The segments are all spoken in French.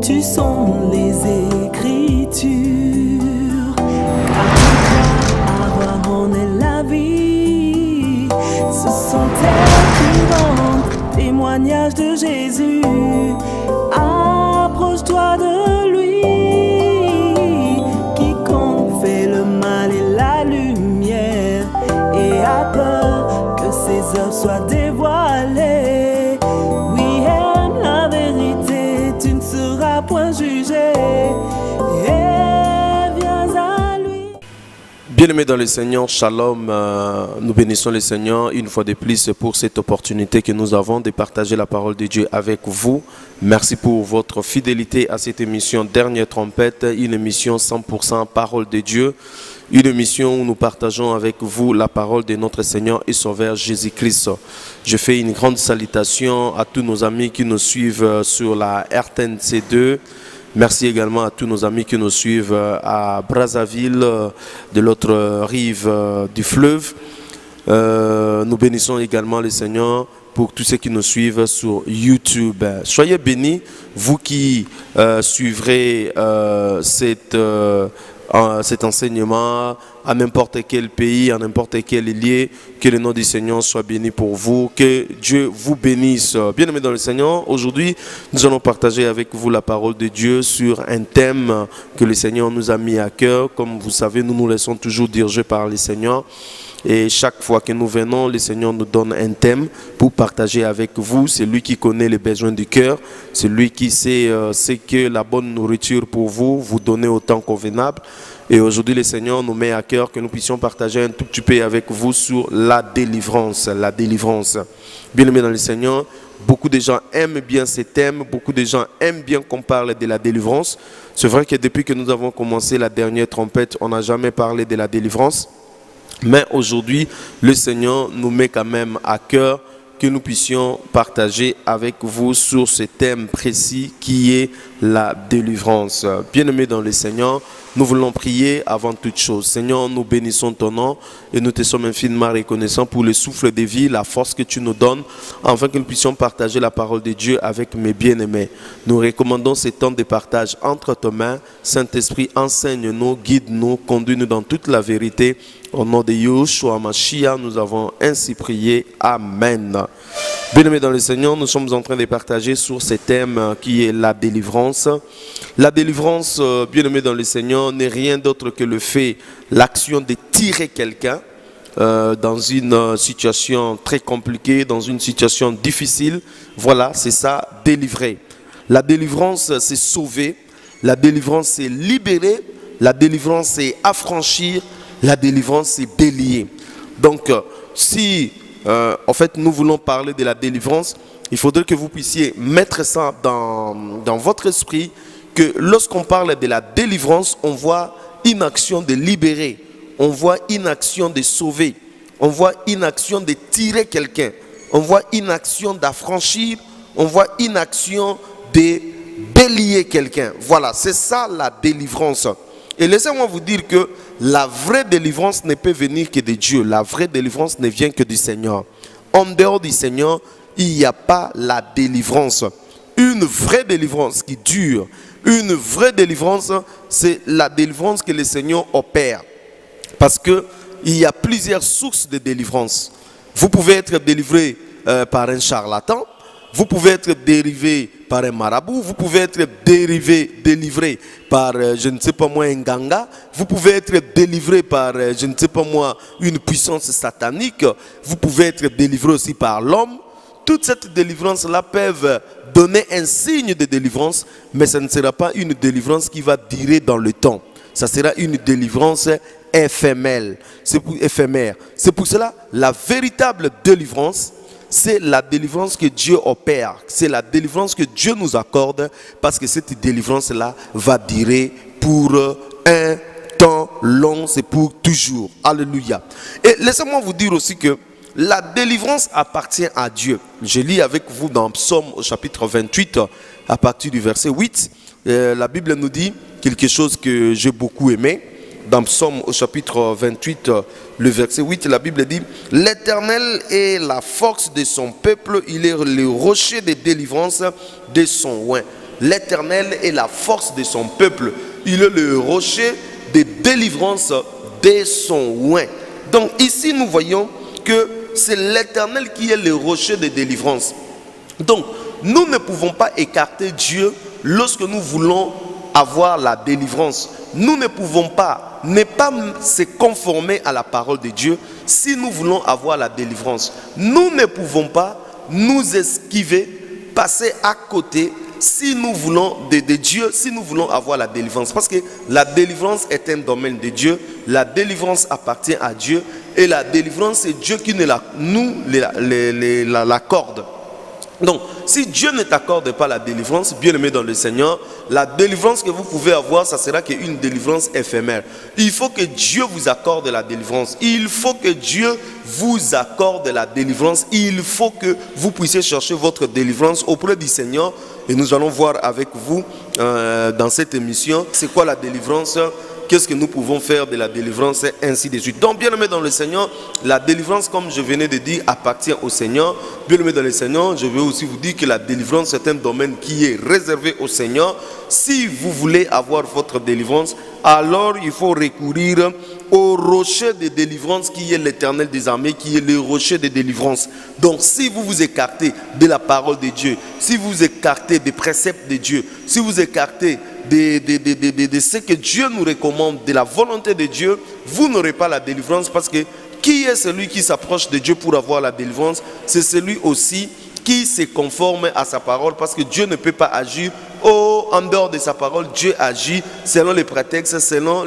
tu sondes les Écritures, car tu crois avoir en elle la vie. Ce sont elles qui rendent témoignage de Jésus. Approche-toi de lui. Quiconque fait le mal et la lumière et a peur que ses œuvres soient dévoilées. Oui, aime la vérité, tu ne seras point jugé. Et viens à lui. Bien-aimés dans le Seigneur, Shalom, nous bénissons le Seigneur une fois de plus pour cette opportunité que nous avons de partager la parole de Dieu avec vous. Merci pour votre fidélité à cette émission Dernière Trompette, une émission 100% parole de Dieu, une émission où nous partageons avec vous la parole de notre Seigneur et Sauveur Jésus-Christ. Je fais une grande salutation à tous nos amis qui nous suivent sur la RTNC2. Merci également à tous nos amis qui nous suivent à Brazzaville, de l'autre rive du fleuve. Nous bénissons également le Seigneur pour tous ceux qui nous suivent sur YouTube. Soyez bénis, vous qui suivrez cet enseignement à n'importe quel pays, à n'importe quel lieu. Que le nom du Seigneur soit béni pour vous, que Dieu vous bénisse. Bien-aimés dans le Seigneur, aujourd'hui nous allons partager avec vous la parole de Dieu sur un thème que le Seigneur nous a mis à cœur. Comme vous savez, nous nous laissons toujours diriger par le Seigneur. Et chaque fois que nous venons, le Seigneur nous donne un thème pour partager avec vous. C'est lui qui connaît les besoins du cœur. C'est lui qui sait que la bonne nourriture pour vous donner au temps convenable. Et aujourd'hui, le Seigneur nous met à cœur que nous puissions partager un tout petit peu avec vous sur la délivrance. La délivrance. Bien-aimés dans le Seigneur, beaucoup de gens aiment bien ces thèmes. Beaucoup de gens aiment bien qu'on parle de la délivrance. C'est vrai que depuis que nous avons commencé la dernière trompette, on n'a jamais parlé de la délivrance. Mais aujourd'hui, le Seigneur nous met quand même à cœur que nous puissions partager avec vous sur ce thème précis qui est la délivrance. Bien-aimés dans le Seigneur, nous voulons prier avant toute chose. Seigneur, nous bénissons ton nom et nous te sommes infiniment reconnaissants pour le souffle de vie, la force que tu nous donnes, afin que nous puissions partager la parole de Dieu avec mes bien-aimés. Nous recommandons ce temps de partage entre tes mains. Saint-Esprit, enseigne-nous, guide-nous, conduis-nous dans toute la vérité. Au nom de Yeshua Mashiach, nous avons ainsi prié. Amen. Bien-aimés dans le Seigneur, nous sommes en train de partager sur ce thème qui est la délivrance. La délivrance, bien-aimés dans le Seigneur, n'est rien d'autre que le fait, l'action de tirer quelqu'un dans une situation très compliquée, dans une situation difficile. Voilà, c'est ça, délivrer. La délivrance, c'est sauver. La délivrance, c'est libérer. La délivrance, c'est affranchir. La délivrance, c'est délier. Donc, si en fait nous voulons parler de la délivrance, il faudrait que vous puissiez mettre ça dans votre esprit, que lorsqu'on parle de la délivrance, on voit une action de libérer, on voit une action de sauver, on voit une action de tirer quelqu'un, on voit une action d'affranchir, on voit une action de délier quelqu'un. Voilà, c'est ça la délivrance. Et laissez-moi vous dire que la vraie délivrance ne peut venir que de Dieu. La vraie délivrance ne vient que du Seigneur. En dehors du Seigneur, il n'y a pas la délivrance. Une vraie délivrance qui dure, une vraie délivrance, c'est la délivrance que le Seigneur opère. Parce qu'il y a plusieurs sources de délivrance. Vous pouvez être délivré par un charlatan. Vous pouvez être dérivé par un marabout, vous pouvez être délivré par, je ne sais pas moi, un ganga, vous pouvez être délivré par, je ne sais pas moi, une puissance satanique, vous pouvez être délivré aussi par l'homme. Toute cette délivrance-là peuvent donner un signe de délivrance, mais ce ne sera pas une délivrance qui va durer dans le temps. Ça sera une délivrance éphémère. C'est pour cela, la véritable délivrance, c'est la délivrance que Dieu opère. C'est la délivrance que Dieu nous accorde, parce que cette délivrance-là va durer pour un temps long, c'est pour toujours. Alléluia. Et laissez-moi vous dire aussi que la délivrance appartient à Dieu. Je lis avec vous dans Psaume au chapitre 28, à partir du verset 8. La Bible nous dit quelque chose que j'ai beaucoup aimé. Dans Psaume au chapitre 28, le verset 8, la Bible dit « L'Éternel est la force de son peuple, il est le rocher de délivrance de son oint. L'Éternel est la force de son peuple. Il est le rocher de délivrance de son oint. Donc ici, nous voyons que c'est l'Éternel qui est le rocher de délivrance. Donc, nous ne pouvons pas écarter Dieu lorsque nous voulons avoir la délivrance. Nous ne pouvons pas ne pas se conformer à la parole de Dieu si nous voulons avoir la délivrance. Nous ne pouvons pas nous esquiver, passer à côté si nous voulons de Dieu, si nous voulons avoir la délivrance. Parce que la délivrance est un domaine de Dieu, la délivrance appartient à Dieu et la délivrance, c'est Dieu qui nous l'accorde. Donc, si Dieu ne t'accorde pas la délivrance, bien-aimé dans le Seigneur, la délivrance que vous pouvez avoir, ça sera qu'une délivrance éphémère. Il faut que Dieu vous accorde la délivrance. Il faut que Dieu vous accorde la délivrance. Il faut que vous puissiez chercher votre délivrance auprès du Seigneur. Et nous allons voir avec vous dans cette émission, c'est quoi la délivrance, qu'est-ce que nous pouvons faire de la délivrance et ainsi de suite. Donc, bien-aimé dans le Seigneur, la délivrance, comme je venais de dire, appartient au Seigneur. Bien-aimé dans le Seigneur, je veux aussi vous dire que la délivrance est un domaine qui est réservé au Seigneur. Si vous voulez avoir votre délivrance, alors il faut recourir au rocher de délivrance qui est l'Éternel des armées, qui est le rocher de délivrance. Donc, si vous vous écartez de la parole de Dieu, si vous vous écartez des préceptes de Dieu, si vous écartez de ce que Dieu nous recommande, de la volonté de Dieu, vous n'aurez pas la délivrance, parce que qui est celui qui s'approche de Dieu pour avoir la délivrance? C'est celui aussi qui se conforme à sa parole, parce que Dieu ne peut pas agir en dehors de sa parole. Dieu agit selon les prétextes, selon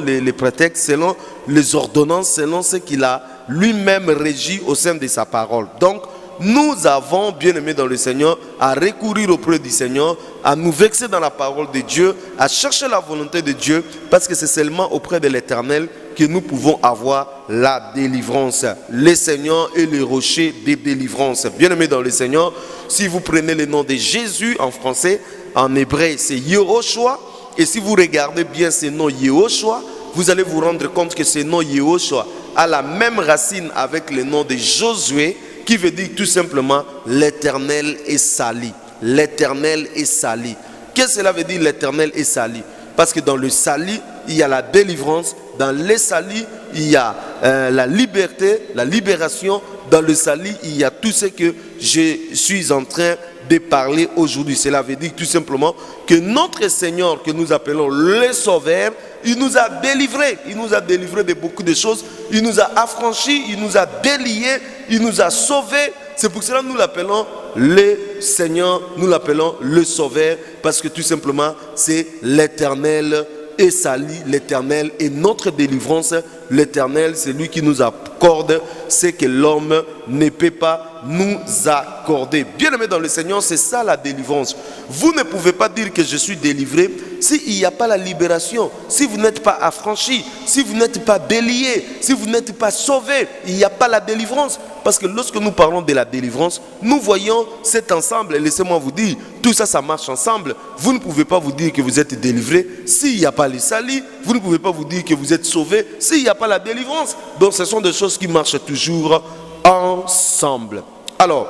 les ordonnances, selon ce qu'il a lui-même régi au sein de sa parole. Donc, nous avons, bien-aimés dans le Seigneur, à recourir auprès du Seigneur, à nous vexer dans la parole de Dieu, à chercher la volonté de Dieu, parce que c'est seulement auprès de l'Éternel que nous pouvons avoir la délivrance. Le Seigneur est le rocher des délivrances. Bien-aimés dans le Seigneur, si vous prenez le nom de Jésus en français, en hébreu c'est Yehoshua, et si vous regardez bien ce nom Yehoshua, vous allez vous rendre compte que ce nom Yehoshua a la même racine avec le nom de Josué, qui veut dire tout simplement l'Éternel est sali. L'Éternel est sali. Qu'est-ce que cela veut dire, l'Éternel est sali? Parce que dans le sali, il y a la délivrance. Dans le sali, il y a la liberté, la libération. Dans le sali, il y a tout ce que je suis en train de parler aujourd'hui. Cela veut dire tout simplement que notre Seigneur, que nous appelons le Sauveur, il nous a délivrés. Il nous a délivrés de beaucoup de choses. Il nous a affranchis, il nous a déliés, il nous a sauvés. C'est pour cela que nous l'appelons le Seigneur, nous l'appelons le Sauveur, parce que tout simplement, c'est l'Éternel est sali, l'Éternel est notre délivrance. L'Éternel, c'est lui qui nous accorde ce que l'homme ne peut pas nous accorder. Bien-aimés dans le Seigneur, c'est ça la délivrance. Vous ne pouvez pas dire que je suis délivré s'il n'y a pas la libération, si vous n'êtes pas affranchi, si vous n'êtes pas délié, si vous n'êtes pas sauvé, il n'y a pas la délivrance. Parce que lorsque nous parlons de la délivrance, nous voyons cet ensemble. Et laissez-moi vous dire, tout ça, ça marche ensemble. Vous ne pouvez pas vous dire que vous êtes délivré s'il n'y a pas les salis. Vous ne pouvez pas vous dire que vous êtes sauvé s'il n'y a pas la délivrance. Donc ce sont des choses qui marchent toujours ensemble. Alors,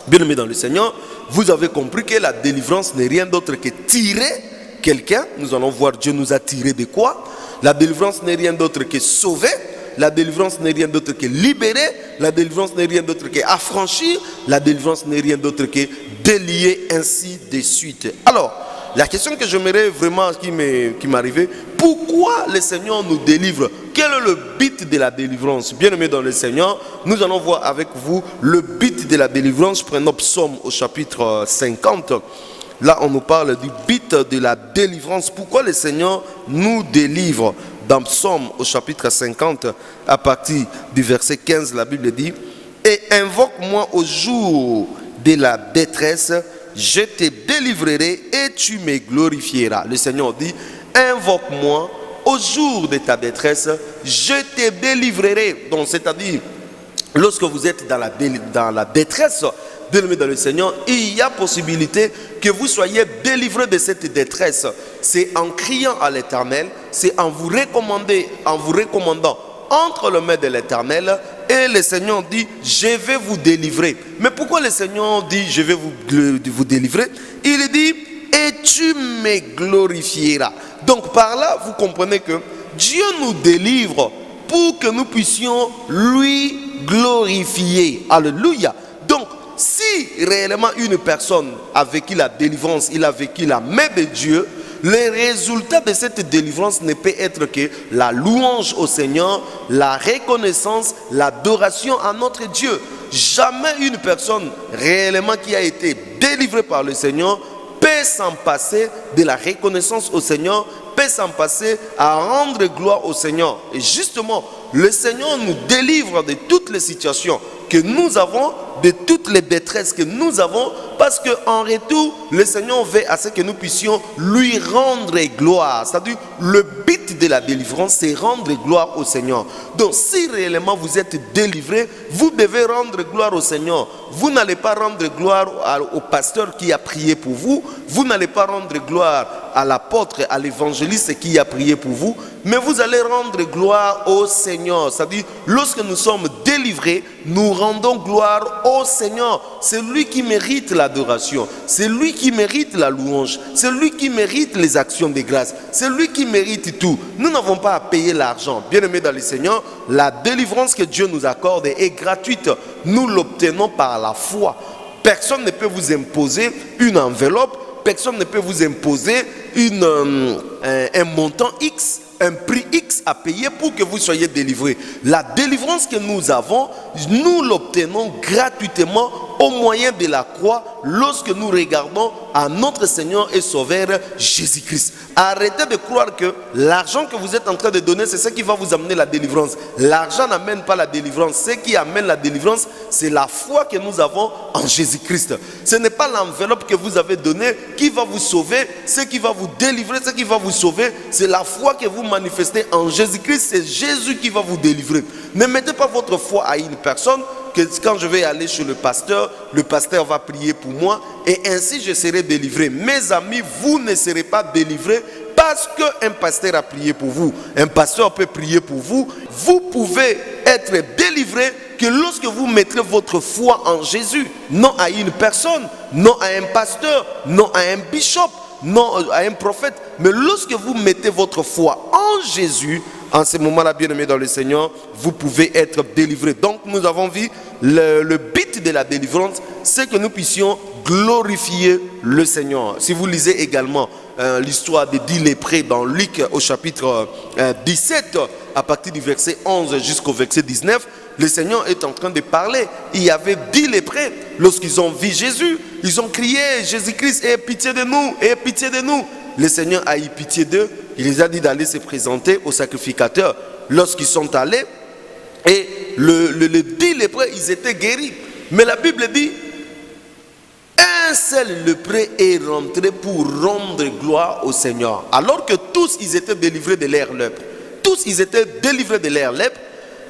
bien-aimés dans le Seigneur, vous avez compris que la délivrance n'est rien d'autre que tirer quelqu'un. Nous allons voir Dieu nous a tiré de quoi. La délivrance n'est rien d'autre que sauver. La délivrance n'est rien d'autre que libérer. La délivrance n'est rien d'autre que affranchir. La délivrance n'est rien d'autre que délier, ainsi de suite. Alors, la question que j'aimerais vraiment qui m'arrivait, pourquoi le Seigneur nous délivre? Quel est le but de la délivrance? Bien-aimés dans le Seigneur, nous allons voir avec vous le but de la délivrance. Prenons Psaume au chapitre 50. Là, on nous parle du but de la délivrance. Pourquoi le Seigneur nous délivre? Dans Psaume au chapitre 50, à partir du verset 15, la Bible dit: et invoque-moi au jour de la détresse, je te délivrerai et tu me glorifieras. Le Seigneur dit: invoque-moi au jour de ta détresse, je te délivrerai. Donc, c'est-à-dire, lorsque vous êtes dans la détresse, bien-aimés dans le Seigneur, il y a possibilité que vous soyez délivrés de cette détresse. C'est en criant à l'Éternel, c'est en vous recommandant entre les mains de l'Éternel, et le Seigneur dit: je vais vous délivrer. Mais pourquoi le Seigneur dit: je vais vous délivrer? Il dit: et tu me glorifieras. Donc par là, vous comprenez que Dieu nous délivre pour que nous puissions lui glorifier. Alléluia. Donc, si réellement une personne a vécu la délivrance, il a vécu la main de Dieu, le résultat de cette délivrance ne peut être que la louange au Seigneur, la reconnaissance, l'adoration à notre Dieu. Jamais une personne réellement qui a été délivrée par le Seigneur peut s'en passer de la reconnaissance au Seigneur, peut s'en passer à rendre gloire au Seigneur. Et justement, le Seigneur nous délivre de toutes les situations que nous avons, de toutes les détresses que nous avons, parce qu'en retour, le Seigneur veut à ce que nous puissions lui rendre gloire. C'est-à-dire, le but de la délivrance, c'est rendre gloire au Seigneur. Donc, si réellement vous êtes délivré, vous devez rendre gloire au Seigneur. Vous n'allez pas rendre gloire au pasteur qui a prié pour vous. Vous n'allez pas rendre gloire à l'apôtre, à l'évangéliste qui a prié pour vous. Mais vous allez rendre gloire au Seigneur. C'est-à-dire, lorsque nous sommes délivrés, nous rendons gloire au Seigneur. C'est lui qui mérite l'adoration. C'est lui qui mérite la louange. C'est lui qui mérite les actions de grâce. C'est lui qui mérite tout. Nous n'avons pas à payer l'argent. Bien-aimés dans le Seigneur, la délivrance que Dieu nous accorde est gratuite. Nous l'obtenons par la foi. Personne ne peut vous imposer une enveloppe. Personne ne peut vous imposer un montant X, un prix X à payer pour que vous soyez délivrés. La délivrance que nous avons, nous l'obtenons gratuitement au moyen de la croix lorsque nous regardons à notre Seigneur et Sauveur Jésus-Christ. Arrêtez de croire que l'argent que vous êtes en train de donner, c'est ce qui va vous amener la délivrance. L'argent n'amène pas la délivrance. Ce qui amène la délivrance, c'est la foi que nous avons en Jésus-Christ. Ce n'est pas l'enveloppe que vous avez donnée qui va vous sauver. Ce qui va vous délivrer, ce qui va vous sauver, c'est la foi que vous manifestez en Jésus-Christ. C'est Jésus qui va vous délivrer. Ne mettez pas votre foi à une personne, que quand je vais aller chez le pasteur va prier pour moi et ainsi je serai délivré. Mes amis, vous ne serez pas délivrés parce qu'un pasteur a prié pour vous. Un pasteur peut prier pour vous. Vous pouvez être délivré que lorsque vous mettrez votre foi en Jésus, non à une personne, non à un pasteur, non à un bishop, non à un prophète, mais lorsque vous mettez votre foi en Jésus, en ce moment-là, bien-aimés dans le Seigneur, vous pouvez être délivrés. Donc, nous avons vu le but de la délivrance, c'est que nous puissions glorifier le Seigneur. Si vous lisez également l'histoire des 10 lépreux dans Luc au chapitre 17, à partir du verset 11 jusqu'au verset 19, le Seigneur est en train de parler. Il y avait 10 lépreux. Lorsqu'ils ont vu Jésus, ils ont crié, Jésus-Christ, aie pitié de nous, aie pitié de nous. Le Seigneur a eu pitié d'eux. Il les a dit d'aller se présenter au sacrificateur. Lorsqu'ils sont allés, et les 10 lépreux, ils étaient guéris. Mais la Bible dit, un seul lépreux est rentré pour rendre gloire au Seigneur. Alors que tous, ils étaient délivrés de leur lèpre. Tous, ils étaient délivrés de leur lèpre.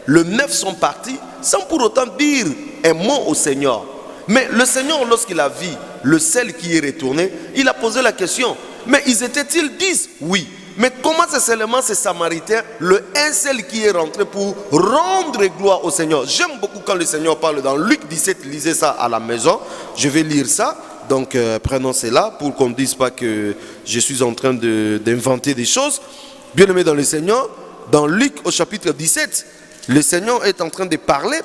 Les 9 sont partis sans pour autant dire un mot au Seigneur. Mais le Seigneur, lorsqu'il a vu le seul qui est retourné, il a posé la question. Mais ils étaient-ils 10? Oui. Mais comment c'est seulement ces Samaritains, le un seul qui est rentré pour rendre gloire au Seigneur? J'aime beaucoup quand le Seigneur parle dans Luc 17, lisez ça à la maison. Je vais lire ça. Donc prenons cela pour qu'on ne dise pas que je suis en train d'inventer des choses. Bien-aimés dans le Seigneur, dans Luc au chapitre 17, le Seigneur est en train de parler.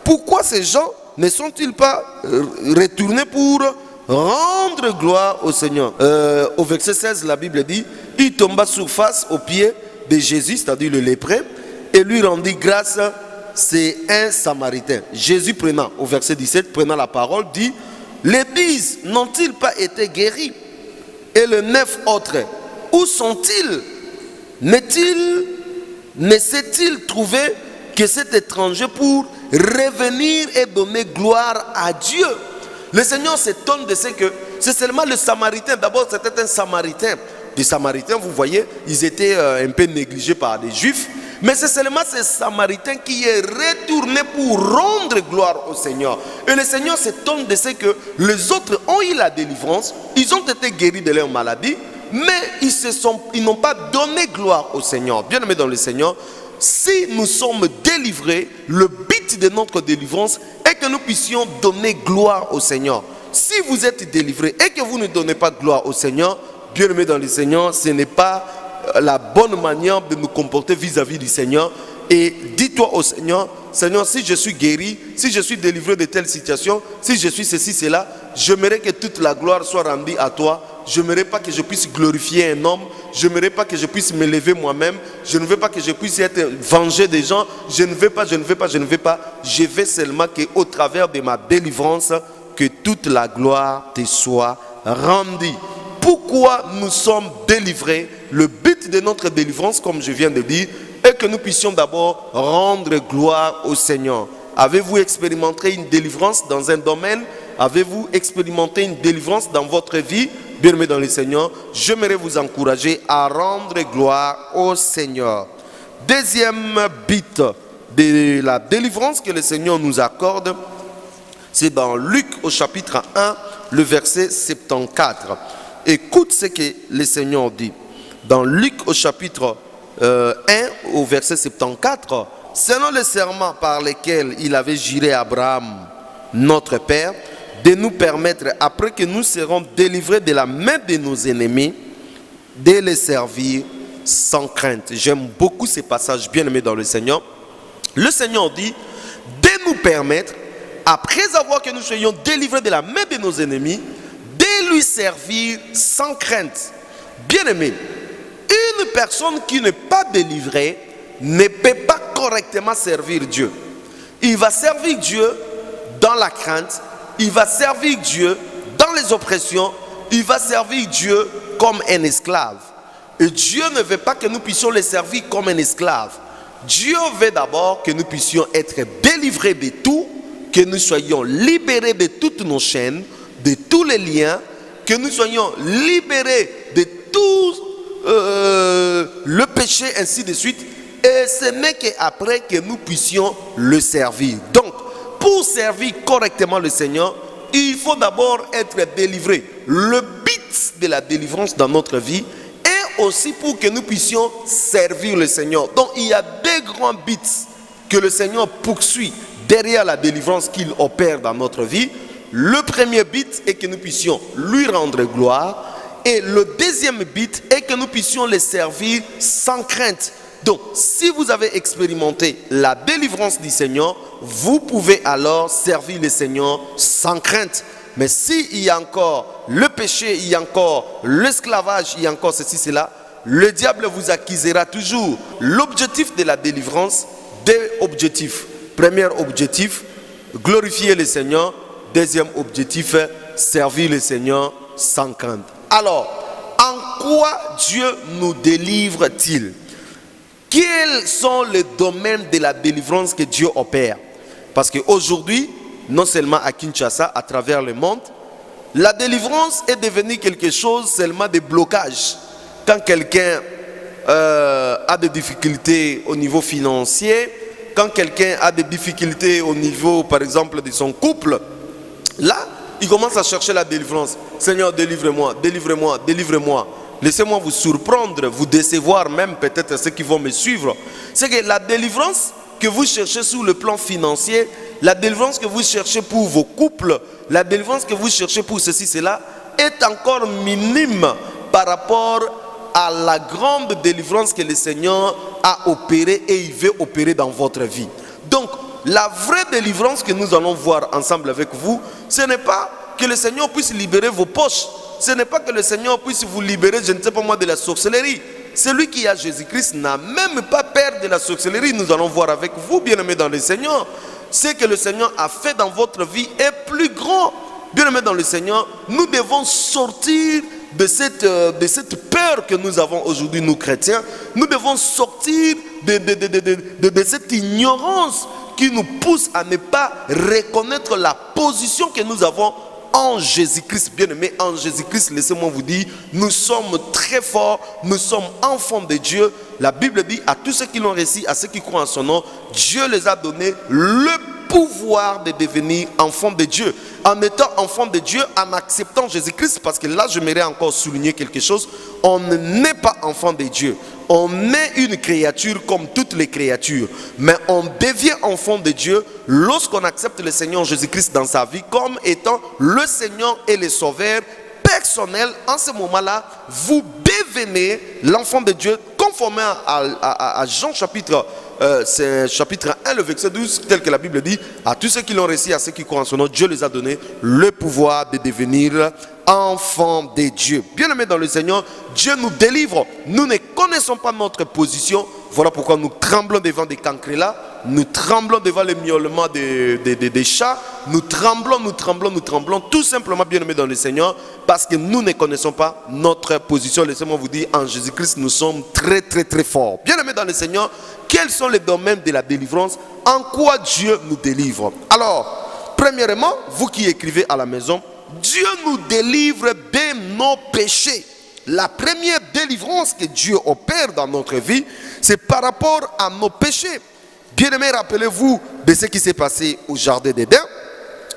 Pourquoi ces gens ne sont-ils pas retournés pour rendre gloire au Seigneur? Au verset 16, la Bible dit, il tomba sur face aux pieds de Jésus, c'est-à-dire le lépreux, et lui rendit grâce. C'est un Samaritain. Jésus prenant, au verset 17, prenant la parole, dit, les 10 n'ont-ils pas été guéris? Et les 9 autres, où sont-ils? Ne s'est-il trouvé que cet étranger pour revenir et donner gloire à Dieu? Le Seigneur s'étonne de ce que c'est seulement le Samaritain. D'abord, c'était un Samaritain. Les Samaritains, vous voyez, ils étaient un peu négligés par des Juifs. Mais c'est seulement ce Samaritain qui est retourné pour rendre gloire au Seigneur. Et le Seigneur s'étonne de ce que les autres ont eu la délivrance. Ils ont été guéris de leur maladie. Mais ils n'ont pas donné gloire au Seigneur. Bien-aimés dans le Seigneur, si nous sommes délivrés, le but de notre délivrance est que nous puissions donner gloire au Seigneur. Si vous êtes délivrés et que vous ne donnez pas gloire au Seigneur, bien-aimés dans le Seigneur, ce n'est pas la bonne manière de nous comporter vis-à-vis du Seigneur. Et dis-toi au Seigneur, Seigneur, si je suis guéri, si je suis délivré de telle situation, si je suis ceci, cela, j'aimerais que toute la gloire soit rendue à toi. Je n'aimerais pas que je puisse glorifier un homme. Je n'aimerais pas que je puisse m'élever moi-même. Je ne veux pas que je puisse être vengé des gens. Je ne veux pas. Je veux seulement qu'au travers de ma délivrance, que toute la gloire te soit rendue. Pourquoi nous sommes délivrés? Le but de notre délivrance, comme je viens de dire, est que nous puissions d'abord rendre gloire au Seigneur. Avez-vous expérimenté une délivrance dans un domaine? Avez-vous expérimenté une délivrance dans votre vie? Bien-aimés dans le Seigneur, j'aimerais vous encourager à rendre gloire au Seigneur. Deuxième but de la délivrance que le Seigneur nous accorde, c'est dans Luc au chapitre 1, le verset 74. Écoute ce que le Seigneur dit. Dans Luc au chapitre 1, au verset 74, selon le serment par lequel il avait juré à Abraham, notre Père, de nous permettre, après que nous serons délivrés de la main de nos ennemis, de les servir sans crainte. J'aime beaucoup ces passages bien-aimés dans le Seigneur. Le Seigneur dit de nous permettre, après avoir que nous soyons délivrés de la main de nos ennemis, de lui servir sans crainte. Bien-aimé, une personne qui n'est pas délivrée ne peut pas correctement servir Dieu. Il va servir Dieu dans la crainte, il va servir Dieu dans les oppressions, il va servir Dieu comme un esclave. Et Dieu ne veut pas que nous puissions le servir comme un esclave. Dieu veut d'abord que nous puissions être délivrés de tout, que nous soyons libérés de toutes nos chaînes, de tous les liens, que nous soyons libérés de tout le péché, ainsi de suite. Et ce n'est qu'après que nous puissions le servir. Donc, pour servir correctement le Seigneur, il faut d'abord être délivré. Le but de la délivrance dans notre vie est aussi pour que nous puissions servir le Seigneur. Donc, il y a deux grands buts que le Seigneur poursuit derrière la délivrance qu'il opère dans notre vie. Le premier but est que nous puissions lui rendre gloire. Et le deuxième but est que nous puissions les servir sans crainte. Donc, si vous avez expérimenté la délivrance du Seigneur, vous pouvez alors servir le Seigneur sans crainte. Mais s'il y a encore le péché, il y a encore l'esclavage, il y a encore ceci, cela, le diable vous accusera toujours. L'objectif de la délivrance, deux objectifs. Premier objectif, glorifier le Seigneur. Deuxième objectif, servir le Seigneur sans crainte. Alors, en quoi Dieu nous délivre-t-il? Quels sont les domaines de la délivrance que Dieu opère? Parce qu'aujourd'hui, non seulement à Kinshasa, à travers le monde, la délivrance est devenue quelque chose seulement de blocage. Quand quelqu'un a des difficultés au niveau financier, quand quelqu'un a des difficultés au niveau, par exemple, de son couple, là, il commence à chercher la délivrance. Seigneur, délivre-moi, délivre-moi, délivre-moi. Laissez-moi vous surprendre, vous décevoir même peut-être ceux qui vont me suivre. C'est que la délivrance que vous cherchez sur le plan financier, la délivrance que vous cherchez pour vos couples, la délivrance que vous cherchez pour ceci, cela, est encore minime par rapport à la grande délivrance que le Seigneur a opérée et il veut opérer dans votre vie. Donc, la vraie délivrance que nous allons voir ensemble avec vous, ce n'est pas que le Seigneur puisse libérer vos poches. Ce n'est pas que le Seigneur puisse vous libérer, je ne sais pas moi, de la sorcellerie. Celui qui a Jésus-Christ n'a même pas peur de la sorcellerie. Nous allons voir avec vous, bien-aimés dans le Seigneur. Ce que le Seigneur a fait dans votre vie est plus grand. Bien-aimés dans le Seigneur, nous devons sortir de cette peur que nous avons aujourd'hui, nous chrétiens. Nous devons sortir de cette ignorance qui nous pousse à ne pas reconnaître la position que nous avons en Jésus-Christ. Bien-aimés, en Jésus-Christ, laissez-moi vous dire, nous sommes très forts, nous sommes enfants de Dieu. La Bible dit à tous ceux qui l'ont reçu, à ceux qui croient en son nom, Dieu les a donné le pouvoir de devenir enfants de Dieu. En étant enfants de Dieu, en acceptant Jésus-Christ, parce que là, j'aimerais encore souligner quelque chose, on n'est pas enfant de Dieu. On est une créature comme toutes les créatures, mais on devient enfant de Dieu lorsqu'on accepte le Seigneur Jésus-Christ dans sa vie comme étant le Seigneur et le Sauveur, peu personnel, en ce moment-là, vous devenez l'enfant de Dieu, conformément à Jean chapitre, c'est chapitre 1, le verset 12, tel que la Bible dit, à tous ceux qui l'ont reçu, à ceux qui croient en son nom, Dieu les a donné le pouvoir de devenir enfants de Dieu. Bien-aimés dans le Seigneur, Dieu nous délivre. Nous ne connaissons pas notre position. Voilà pourquoi nous tremblons devant des cancrelats, nous tremblons devant les miaulements des chats, nous tremblons, tout simplement, bien-aimés dans le Seigneur, parce que nous ne connaissons pas notre position. Laissez-moi vous dire, en Jésus-Christ, nous sommes très, très, très forts. Bien-aimés dans le Seigneur, quels sont les domaines de la délivrance? En quoi Dieu nous délivre? Alors, premièrement, vous qui écrivez à la maison, Dieu nous délivre de nos péchés. La première délivrance que Dieu opère dans notre vie, c'est par rapport à nos péchés. Bien-aimés, rappelez-vous de ce qui s'est passé au jardin d'Éden.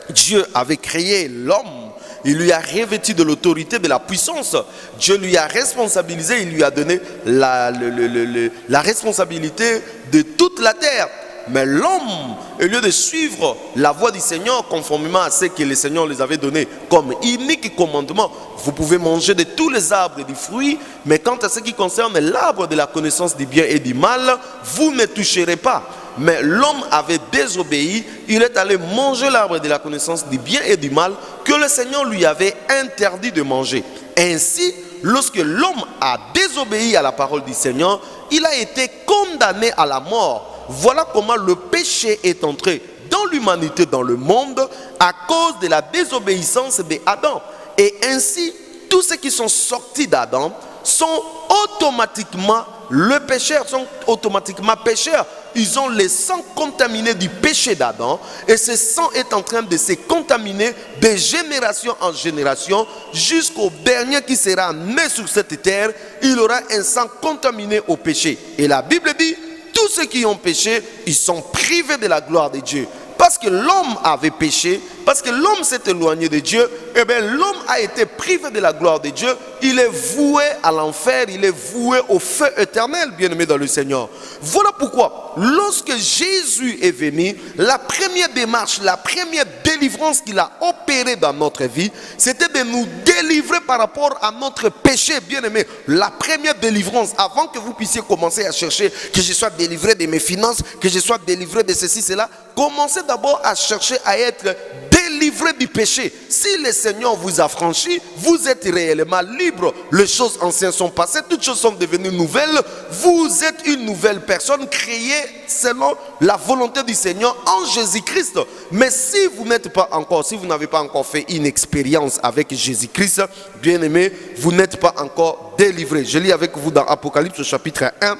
Dieu avait créé l'homme. Il lui a revêtu de l'autorité, de la puissance. Dieu lui a responsabilisé, il lui a donné la responsabilité de toute la terre. Mais l'homme, au lieu de suivre la voie du Seigneur, conformément à ce que le Seigneur les avait donné comme unique commandement, vous pouvez manger de tous les arbres et des fruits, mais quant à ce qui concerne l'arbre de la connaissance du bien et du mal, vous ne toucherez pas. Mais l'homme avait désobéi, il est allé manger l'arbre de la connaissance du bien et du mal que le Seigneur lui avait interdit de manger. Ainsi, lorsque l'homme a désobéi à la parole du Seigneur, il a été condamné à la mort. Voilà comment le péché est entré dans l'humanité, dans le monde, à cause de la désobéissance d'Adam. Et ainsi, tous ceux qui sont sortis d'Adam sont automatiquement le pécheur, sont automatiquement pécheurs. Ils ont le sang contaminé du péché d'Adam, et ce sang est en train de se contaminer de génération en génération jusqu'au dernier qui sera né sur cette terre. Il aura un sang contaminé au péché. Et la Bible dit, tous ceux qui ont péché, ils sont privés de la gloire de Dieu. Parce que l'homme avait péché, parce que l'homme s'est éloigné de Dieu, et bien l'homme a été privé de la gloire de Dieu. Il est voué à l'enfer, il est voué au feu éternel, bien-aimé dans le Seigneur. Voilà pourquoi, lorsque Jésus est venu, la première démarche, la première délivrance qu'il a opérée dans notre vie, c'était de nous délivrer par rapport à notre péché, bien-aimé. La première délivrance, avant que vous puissiez commencer à chercher que je sois délivré de mes finances, que je sois délivré de ceci, cela, commencez d'abord à chercher à être délivré du péché. Si le Seigneur vous a franchi, vous êtes réellement libre. Les choses anciennes sont passées, toutes choses sont devenues nouvelles. Vous êtes une nouvelle personne créée selon la volonté du Seigneur en Jésus-Christ. Mais si vous n'êtes pas encore, si vous n'avez pas encore fait une expérience avec Jésus-Christ, bien aimé, vous n'êtes pas encore délivré. Je lis avec vous dans Apocalypse chapitre 1,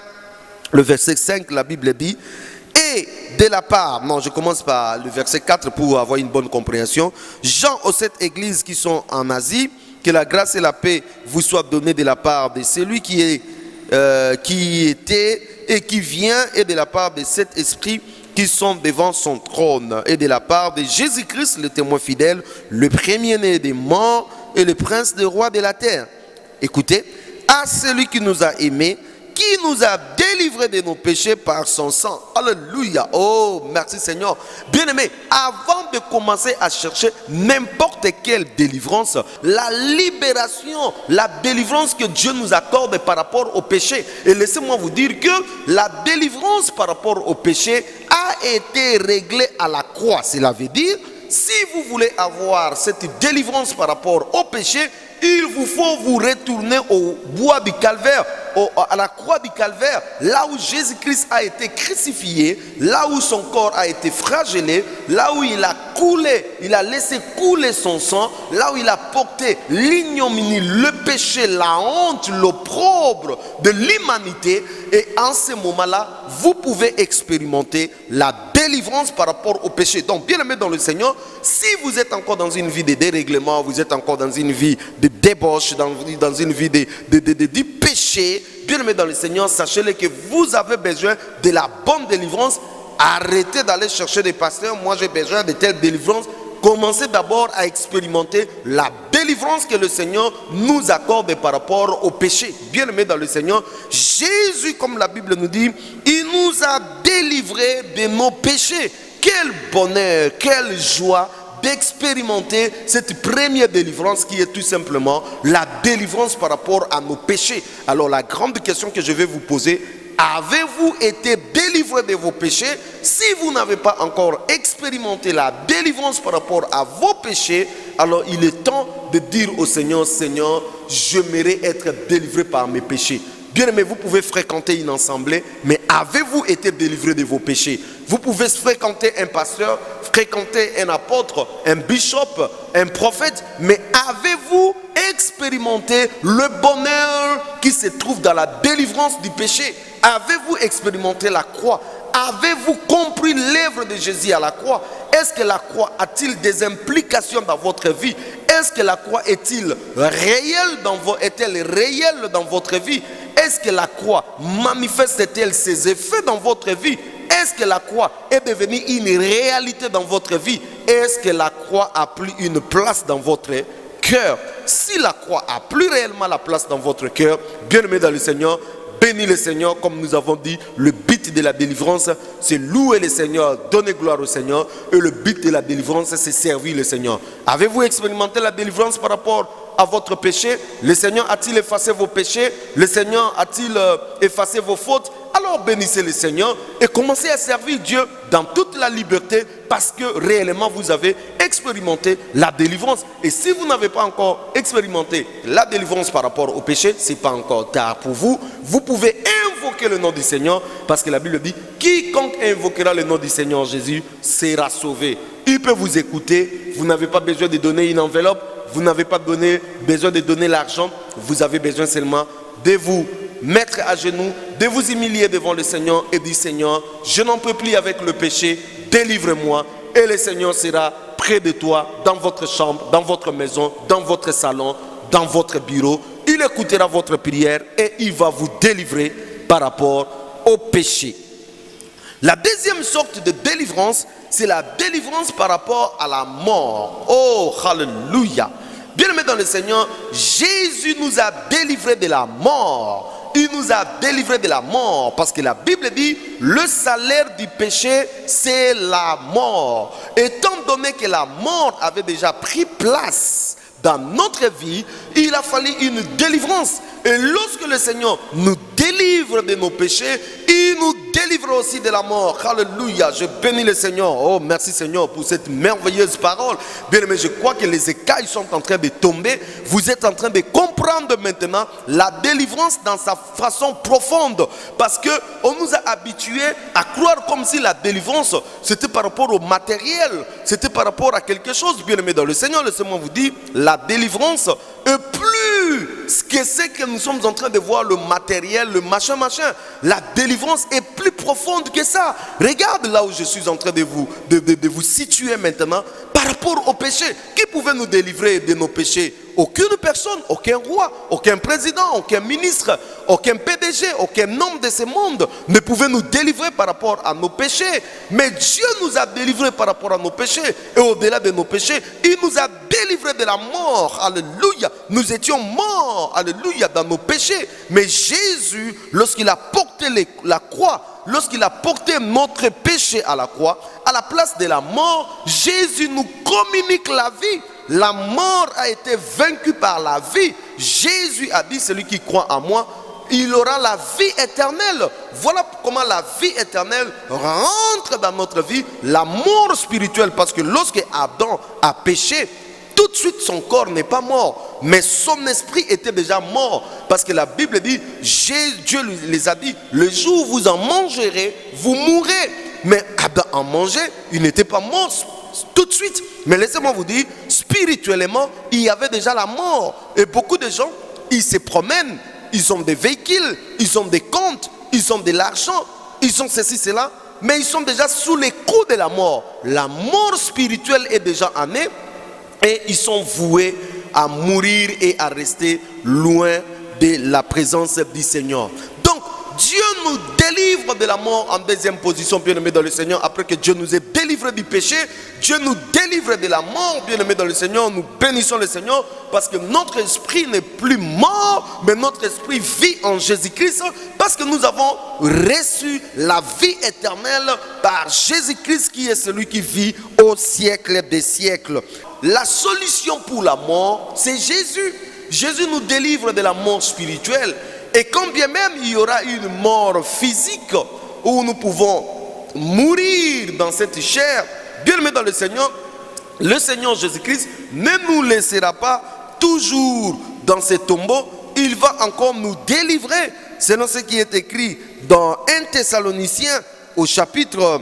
le verset 5, la Bible dit: et de la part, non, je commence par le verset 4 pour avoir une bonne compréhension. Jean aux 7 églises qui sont en Asie, que la grâce et la paix vous soient données de la part de celui qui était et qui vient, et de la part de 7 esprits qui sont devant son trône, et de la part de Jésus-Christ, le témoin fidèle, le premier-né des morts et le prince des rois de la terre. Écoutez, à celui qui nous a aimés, qui nous a délivrés de nos péchés par son sang. Alléluia. Oh, merci Seigneur. Bien-aimé, avant de commencer à chercher n'importe quelle délivrance, la libération, la délivrance que Dieu nous accorde par rapport au péché. Et laissez-moi vous dire que la délivrance par rapport au péché a été réglée à la croix. Cela veut dire, si vous voulez avoir cette délivrance par rapport au péché, il vous faut vous retourner au bois du calvaire, à la croix du calvaire, là où Jésus-Christ a été crucifié, là où son corps a été flagellé, là où il a coulé, il a laissé couler son sang, là où il a porté l'ignominie, le péché, la honte, l'opprobre de l'humanité. Et en ce moment-là, vous pouvez expérimenter la délivrance par rapport au péché. Donc, bien aimé dans le Seigneur, si vous êtes encore dans une vie de dérèglement, vous êtes encore dans une vie de débauche, dans une vie de péché, bien aimé dans le Seigneur, sachez-le que vous avez besoin de la bonne délivrance. Arrêtez d'aller chercher des pasteurs. Moi, j'ai besoin de telle délivrance. Commencez d'abord à expérimenter la délivrance que le Seigneur nous accorde par rapport au péché. Bien aimé dans le Seigneur, Jésus, comme la Bible nous dit, il nous a délivrés de nos péchés. Quel bonheur, quelle joie d'expérimenter cette première délivrance qui est tout simplement la délivrance par rapport à nos péchés. Alors la grande question que je vais vous poser, avez-vous été délivré de vos péchés? Si vous n'avez pas encore expérimenté la délivrance par rapport à vos péchés, alors il est temps de dire au Seigneur, Seigneur, j'aimerais être délivré par mes péchés. Bien aimé, vous pouvez fréquenter une assemblée, mais avez-vous été délivré de vos péchés? Vous pouvez fréquenter un pasteur, fréquenter un apôtre, un bishop, un prophète, mais avez-vous expérimenté le bonheur qui se trouve dans la délivrance du péché? Avez-vous expérimenté la croix? Avez-vous compris l'œuvre de Jésus à la croix? Est-ce que la croix a-t-il des implications dans votre vie? Est-ce que la croix est-elle réelle dans votre vie? Est-ce que la croix manifeste-t-elle ses effets dans votre vie? Est-ce que la croix est devenue une réalité dans votre vie? Est-ce que la croix a pris une place dans votre cœur? Si la croix a plus réellement la place dans votre cœur, bien-aimé dans le Seigneur, bénis le Seigneur, comme nous avons dit, le but de la délivrance, c'est louer le Seigneur, donner gloire au Seigneur, et le but de la délivrance, c'est servir le Seigneur. Avez-vous expérimenté la délivrance par rapport à votre péché? Le Seigneur a-t-il effacé vos péchés? Le Seigneur a-t-il effacé vos fautes? Alors bénissez le Seigneur et commencez à servir Dieu dans toute la liberté, parce que réellement vous avez expérimenté la délivrance. Et si vous n'avez pas encore expérimenté la délivrance par rapport au péché, ce n'est pas encore tard pour vous. Vous pouvez invoquer le nom du Seigneur, parce que la Bible dit, quiconque invoquera le nom du Seigneur Jésus sera sauvé. Il peut vous écouter, vous n'avez pas besoin de donner une enveloppe, vous n'avez pas besoin de donner l'argent, vous avez besoin seulement de vous mettre à genoux, de vous humilier devant le Seigneur et dire, Seigneur, je n'en peux plus avec le péché, délivre-moi. Et le Seigneur sera près de toi, dans votre chambre, dans votre maison, dans votre salon, dans votre bureau. Il écoutera votre prière et il va vous délivrer par rapport au péché. La deuxième sorte de délivrance, c'est la délivrance par rapport à la mort. Oh, hallelujah! Bien-aimés dans le Seigneur, Jésus nous a délivrés de la mort. Il nous a délivrés de la mort, parce que la Bible dit, le salaire du péché, c'est la mort. Étant donné que la mort avait déjà pris place dans notre vie, il a fallu une délivrance. Et lorsque le Seigneur nous délivre de nos péchés, il nous délivre aussi de la mort. Alléluia, je bénis le Seigneur. Oh, merci Seigneur pour cette merveilleuse parole. Bien aimé, je crois que les écailles sont en train de tomber. Vous êtes en train de comprendre maintenant la délivrance dans sa façon profonde. Parce qu'on nous a habitués à croire comme si la délivrance, c'était par rapport au matériel. C'était par rapport à quelque chose. Bien aimé dans le Seigneur, laissez-moi vous dire, la délivrance est plus que ce que nous sommes en train de voir, le matériel, le machin. La délivrance est plus profonde que ça. Regarde là où je suis en train de vous situer maintenant par rapport au péché. Qui pouvait nous délivrer de nos péchés? Aucune personne, aucun roi, aucun président, aucun ministre, aucun PDG, aucun homme de ce monde ne pouvait nous délivrer par rapport à nos péchés. Mais Dieu nous a délivrés par rapport à nos péchés. Et au-delà de nos péchés, il nous a délivrés de la mort. Alléluia. Nous étions morts, alléluia, dans nos péchés. Mais Jésus, lorsqu'il a porté la croix, lorsqu'il a porté notre péché à la croix, à la place de la mort, Jésus nous communique la vie. La mort a été vaincue par la vie. Jésus a dit, celui qui croit en moi, il aura la vie éternelle. Voilà comment la vie éternelle rentre dans notre vie. La mort spirituelle, parce que lorsque Adam a péché, tout de suite son corps n'est pas mort, mais son esprit était déjà mort. Parce que la Bible dit, Dieu les a dit, le jour où vous en mangerez, vous mourrez. Mais Adam en mangeait, il n'était pas mort tout de suite. Mais laissez-moi vous dire, spirituellement, il y avait déjà la mort. Et beaucoup de gens, ils se promènent, ils ont des véhicules, ils ont des comptes, ils ont de l'argent, ils ont ceci, cela, mais ils sont déjà sous les coups de la mort. La mort spirituelle est déjà en eux et ils sont voués à mourir et à rester loin de la présence du Seigneur. Donc, Dieu nous délivre de la mort en deuxième position, bien-aimés dans le Seigneur. Après que Dieu nous ait délivré du péché, Dieu nous délivre de la mort, bien-aimés dans le Seigneur. Nous bénissons le Seigneur parce que notre esprit n'est plus mort, mais notre esprit vit en Jésus-Christ parce que nous avons reçu la vie éternelle par Jésus-Christ qui est celui qui vit au siècle des siècles. La solution pour la mort, c'est Jésus. Jésus nous délivre de la mort spirituelle. Et quand bien même il y aura une mort physique où nous pouvons mourir dans cette chair, bien aimé dans le Seigneur Jésus-Christ ne nous laissera pas toujours dans ce tombeau. Il va encore nous délivrer, selon ce qui est écrit dans 1 Thessaloniciens au chapitre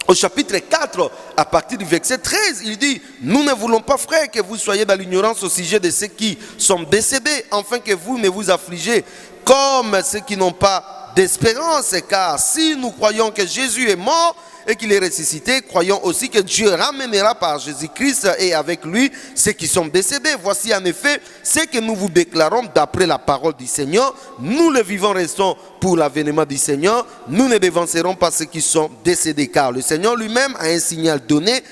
4, à partir du verset 13, il dit: nous ne voulons pas, frères, que vous soyez dans l'ignorance au sujet de ceux qui sont décédés, afin que vous ne vous affligez comme ceux qui n'ont pas d'espérance. Car si nous croyons que Jésus est mort et qu'il est ressuscité, croyons aussi que Dieu ramènera par Jésus-Christ et avec lui ceux qui sont décédés. Voici en effet ce que nous vous déclarons d'après la parole du Seigneur. Nous le vivants restons pour l'avènement du Seigneur. Nous ne dévancerons pas ceux qui sont décédés, car le Seigneur lui-même a un signal donné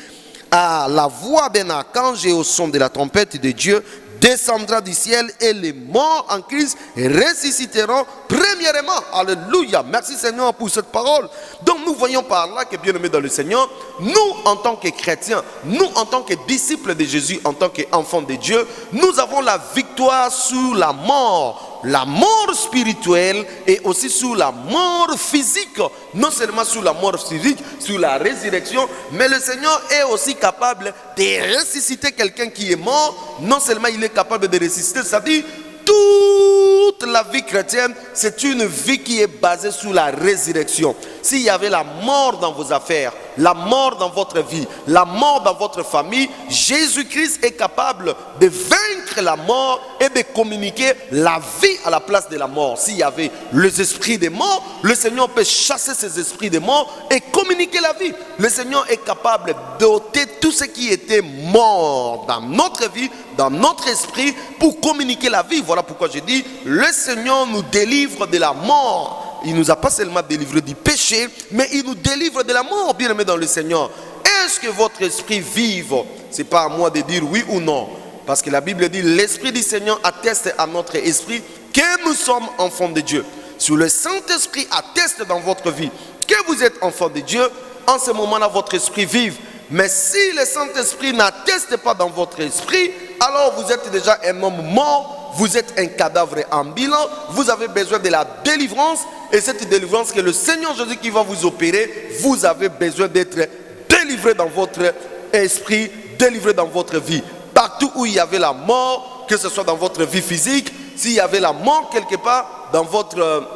à la voix d'un archange et au son de la trompette de Dieu descendra du ciel et les morts en Christ ressusciteront premièrement. Alléluia. Merci Seigneur pour cette parole. Donc nous voyons par là que, bien aimés dans le Seigneur, nous en tant que chrétiens, nous en tant que disciples de Jésus, en tant qu'enfants de Dieu, nous avons la victoire sur la mort spirituelle et aussi sur la mort physique. Non seulement sur la mort physique, sur la résurrection, mais le Seigneur est aussi capable de ressusciter quelqu'un qui est mort. Non seulement il est capable de ressusciter, c'est-à-dire toute la vie chrétienne, c'est une vie qui est basée sur la résurrection. S'il y avait la mort dans vos affaires, la mort dans votre vie, la mort dans votre famille, Jésus-Christ est capable de vaincre la mort et de communiquer la vie à la place de la mort. S'il y avait les esprits des morts, le Seigneur peut chasser ces esprits des morts et communiquer la vie. Le Seigneur est capable d'ôter tout ce qui était mort dans notre vie, dans notre esprit, pour communiquer la vie. Voilà pourquoi je dis, le Seigneur nous délivre de la mort. Il ne nous a pas seulement délivré du péché, mais il nous délivre de la mort, bien aimé dans le Seigneur. Est-ce que votre esprit vive? Ce n'est pas à moi de dire oui ou non. Parce que la Bible dit, l'Esprit du Seigneur atteste à notre esprit que nous sommes enfants de Dieu. Si le Saint-Esprit atteste dans votre vie que vous êtes enfants de Dieu, en ce moment-là, votre esprit vive. Mais si le Saint-Esprit n'atteste pas dans votre esprit, alors vous êtes déjà un homme mort. Vous êtes un cadavre ambulant, vous avez besoin de la délivrance, et cette délivrance que le Seigneur Jésus qui va vous opérer, vous avez besoin d'être délivré dans votre esprit, délivré dans votre vie. Partout où il y avait la mort, que ce soit dans votre vie physique, s'il y avait la mort quelque part dans votre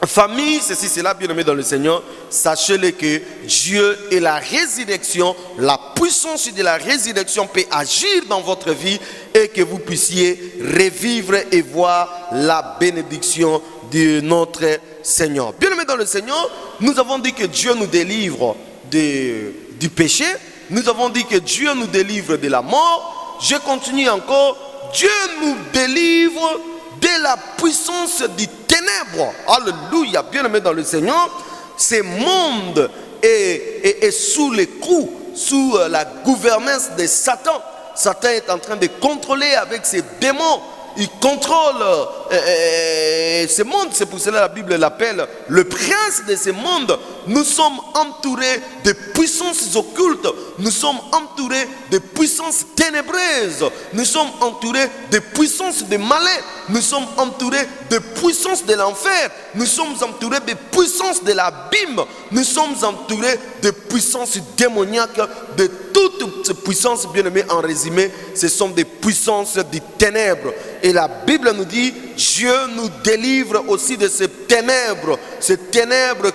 famille, ceci, cela, bien aimé dans le Seigneur, sachez-le que Dieu est la résurrection, la puissance de la résurrection peut agir dans votre vie et que vous puissiez revivre et voir la bénédiction de notre Seigneur. Bien aimé dans le Seigneur, nous avons dit que Dieu nous délivre du péché, nous avons dit que Dieu nous délivre de la mort. Je continue encore, Dieu nous délivre de la puissance du ténèbre. Alléluia, bien aimé dans le Seigneur, ce monde est sous les coups, sous la gouvernance de Satan. Satan est en train de contrôler avec ses démons. Il contrôle ce monde. C'est pour cela que la Bible l'appelle le prince de ce monde. Nous sommes entourés de puissances occultes. Nous sommes entourés de puissances ténébreuses. Nous sommes entourés de puissances de malin. Nous sommes entourés de puissances de l'enfer. Nous sommes entourés de puissances de l'abîme. Nous sommes entourés de puissances démoniaques, de toutes ces puissances, bien aimées, en résumé, ce sont des puissances des ténèbres. Et la Bible nous dit, Dieu nous délivre aussi de ces ténèbres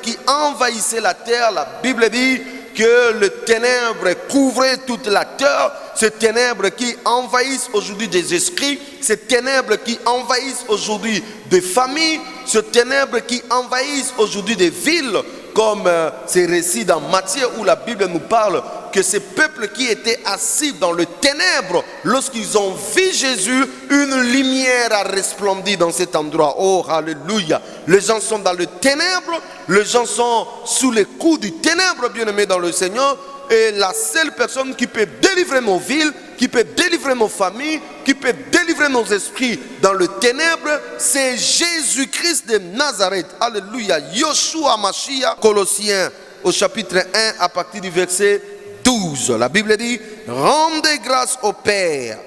qui envahissaient la terre. La Bible dit que le ténèbre couvrait toute la terre, ces ténèbres qui envahissent aujourd'hui des esprits, ces ténèbres qui envahissent aujourd'hui des familles, ces ténèbres qui envahissent aujourd'hui des villes, comme ces récits dans Matthieu où la Bible nous parle que ces peuples qui étaient assis dans le ténèbre, lorsqu'ils ont vu Jésus, une lumière a resplendi dans cet endroit. Oh, alléluia. Les gens sont dans le ténèbre, les gens sont sous les coups du ténèbre, bien-aimés dans le Seigneur. Et la seule personne qui peut délivrer nos villes, qui peut délivrer nos familles, qui peut délivrer nos esprits dans le ténèbre, c'est Jésus-Christ de Nazareth. Alléluia. Yoshua Mashiach. Colossiens au chapitre 1 à partir du verset 12. La Bible dit: rendez grâce au Père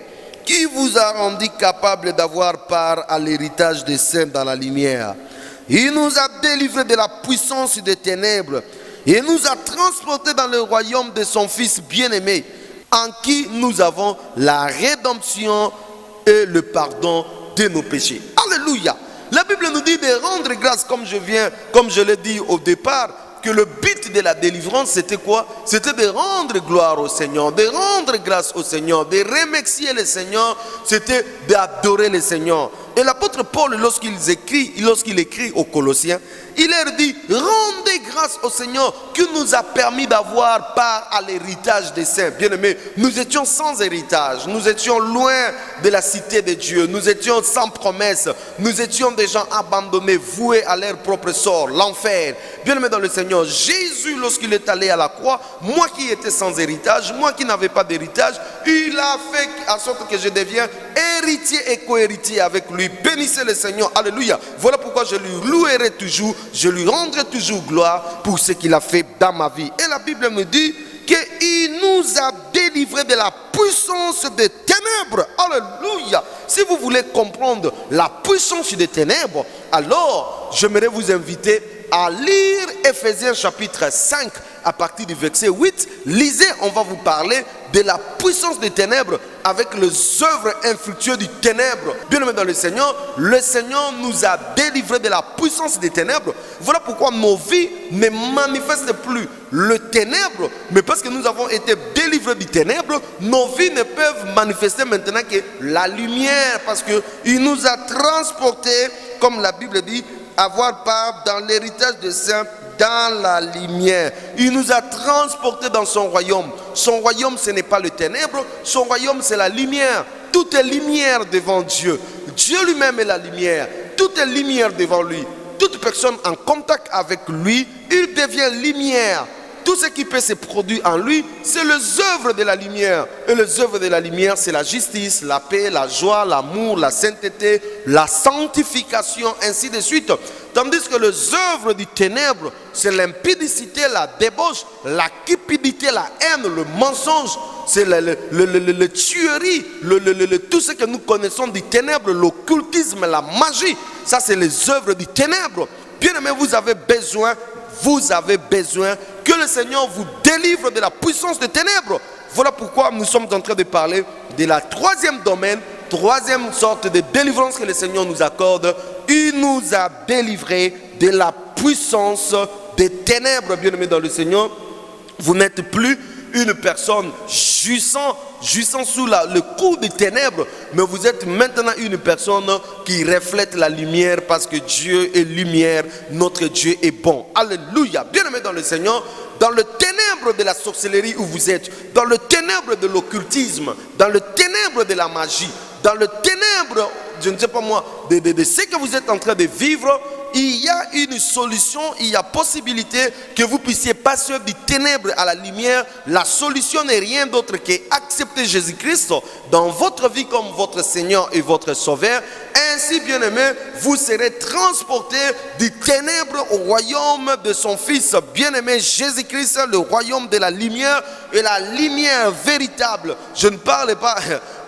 qui vous a rendu capable d'avoir part à l'héritage des saints dans la lumière. Il nous a délivrés de la puissance des ténèbres et nous a transportés dans le royaume de son Fils bien-aimé, en qui nous avons la rédemption et le pardon de nos péchés. Alléluia. La Bible nous dit de rendre grâce, comme je l'ai dit au départ, que le but de la délivrance, c'était quoi? C'était de rendre gloire au Seigneur, de rendre grâce au Seigneur, de remercier le Seigneur, c'était d'adorer le Seigneur. Et l'apôtre Paul, lorsqu'il écrit aux Colossiens, il leur dit: rendez grâce au Seigneur qui nous a permis d'avoir part à l'héritage des saints. Bien-aimés, nous étions sans héritage, nous étions loin de la cité de Dieu, nous étions sans promesse, nous étions des gens abandonnés, voués à leur propre sort, l'enfer. Bien-aimés dans le Seigneur, Jésus, lorsqu'il est allé à la croix, moi qui étais sans héritage, moi qui n'avais pas d'héritage, il a fait en sorte que je devienne héritier et co-héritier avec lui. Bénissez le Seigneur, alléluia. Voilà pourquoi je lui louerai toujours, je lui rendrai toujours gloire pour ce qu'il a fait dans ma vie. Et la Bible me dit qu'il nous a délivrés de la puissance des ténèbres. Alléluia. Si vous voulez comprendre la puissance des ténèbres, alors j'aimerais vous inviter à lire Ephésiens chapitre 5 à partir du verset 8. Lisez, on va vous parler de la puissance des ténèbres avec les œuvres infructueuses du ténèbre. Bien-aimés dans le Seigneur nous a délivrés de la puissance des ténèbres. Voilà pourquoi nos vies ne manifestent plus le ténèbre, mais parce que nous avons été délivrés du ténèbre, nos vies ne peuvent manifester maintenant que la lumière, parce qu'il nous a transportés, comme la Bible dit, avoir part dans l'héritage des saints dans la lumière. Il nous a transportés dans son royaume. Son royaume, ce n'est pas le ténèbre, son royaume, c'est la lumière. Tout est lumière devant Dieu. Dieu lui-même est la lumière. Tout est lumière devant lui. Toute personne en contact avec lui, il devient lumière. Tout ce qui peut se produire en lui, c'est les œuvres de la lumière. Et les œuvres de la lumière, c'est la justice, la paix, la joie, l'amour, la sainteté, la sanctification, ainsi de suite. Tandis que les œuvres du ténèbre, c'est l'impudicité, la débauche, la cupidité, la haine, le mensonge, c'est le tuerie, tout ce que nous connaissons du ténèbre, l'occultisme, la magie. Ça, c'est les œuvres du ténèbre. Bien aimé, vous avez besoin que le Seigneur vous délivre de la puissance des ténèbres. Voilà pourquoi nous sommes en train de parler de la troisième domaine, troisième sorte de délivrance que le Seigneur nous accorde. Il nous a délivrés de la puissance des ténèbres. Bien-aimés dans le Seigneur, vous n'êtes plus une personne jouissant sous le coup des ténèbres, mais vous êtes maintenant une personne qui reflète la lumière, parce que Dieu est lumière, notre Dieu est bon. Alléluia. Bien-aimés dans le Seigneur, dans le ténèbre de la sorcellerie où vous êtes, dans le ténèbre de l'occultisme, dans le ténèbre de la magie, dans le ténèbre, je ne sais pas moi, de ce que vous êtes en train de vivre, il y a une solution, il y a possibilité que vous puissiez passer du ténèbre à la lumière. La solution n'est rien d'autre qu'accepter Jésus-Christ dans votre vie comme votre Seigneur et votre Sauveur. Ainsi, bien-aimés, vous serez transportés du ténèbre au royaume de son Fils bien-aimé Jésus-Christ, le royaume de la lumière et la lumière véritable. Je ne parle pas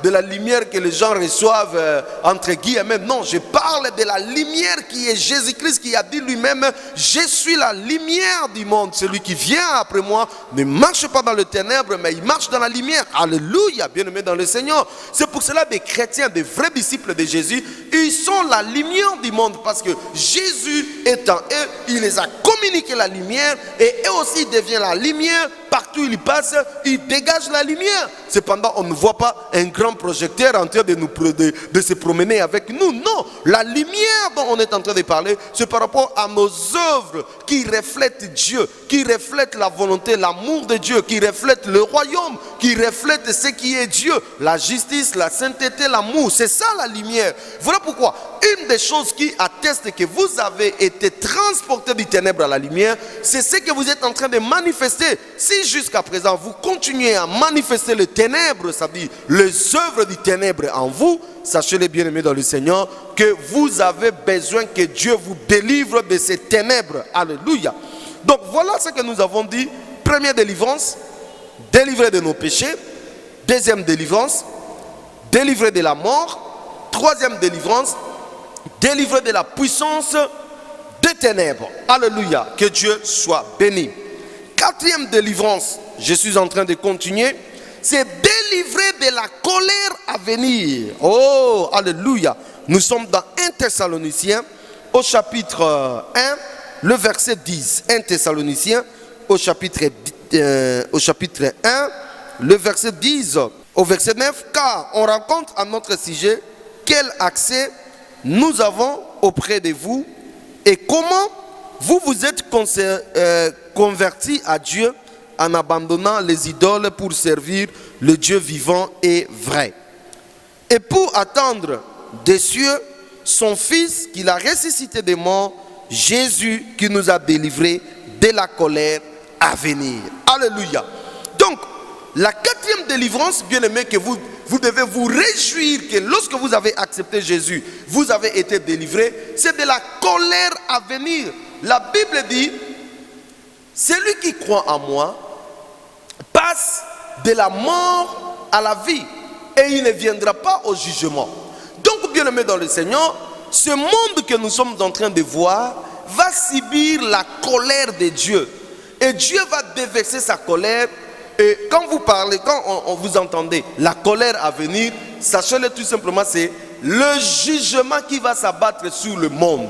de la lumière que les gens reçoivent entre guillemets. Non, je parle de la lumière qui est Jésus-Christ, qui a dit lui-même: je suis la lumière du monde. Celui qui vient après moi ne marche pas dans le ténèbre, mais il marche dans la lumière. Alléluia, bien-aimé dans le Seigneur. C'est pour cela des chrétiens, des vrais disciples de Jésus, Ils sont la lumière du monde parce que Jésus est en eux, il les a communiqué la lumière et eux aussi deviennent la lumière. Partout où ils passent, ils dégagent la lumière. Cependant, on ne voit pas un grand projecteur en train de se promener avec nous. Non, la lumière dont on est en train de parler, c'est par rapport à nos œuvres qui reflètent Dieu, qui reflètent la volonté, l'amour de Dieu, qui reflètent le royaume, qui reflètent ce qui est Dieu, la justice, la sainteté, l'amour. C'est ça la lumière. Voilà pourquoi une des choses qui atteste que vous avez été transporté du ténèbre à la lumière, c'est ce que vous êtes en train de manifester. Si jusqu'à présent vous continuez à manifester le ténèbre, c'est-à-dire les œuvres du ténèbre en vous, sachez-les bien aimés dans le Seigneur, que vous avez besoin que Dieu vous délivre de ces ténèbres. Alléluia. Donc voilà ce que nous avons dit. Première délivrance, délivrer de nos péchés. Deuxième délivrance, délivrer de la mort. Troisième délivrance, délivrer de la puissance des ténèbres. Alléluia. Que Dieu soit béni. Quatrième délivrance, je suis en train de continuer, c'est délivrer de la colère à venir. Oh, alléluia. Nous sommes dans 1 Thessaloniciens au chapitre 1, le verset 10. 1 Thessaloniciens au chapitre 1, le verset 10 au verset 9. Car on rencontre à notre sujet quel accès nous avons auprès de vous et comment vous vous êtes convertis à Dieu en abandonnant les idoles pour servir le Dieu vivant et vrai. Et pour attendre des cieux son Fils qu'il a ressuscité des morts, Jésus qui nous a délivrés de la colère à venir. Alléluia. Donc, la quatrième délivrance, bien aimé, que vous devez vous réjouir que lorsque vous avez accepté Jésus, vous avez été délivré, c'est de la colère à venir. La Bible dit, celui qui croit en moi passe de la mort à la vie et il ne viendra pas au jugement. Donc, bien aimé dans le Seigneur, ce monde que nous sommes en train de voir va subir la colère de Dieu. Et Dieu va déverser sa colère. Et quand vous parlez, quand on vous entendez la colère à venir, sachez-le tout simplement, c'est le jugement qui va s'abattre sur le monde.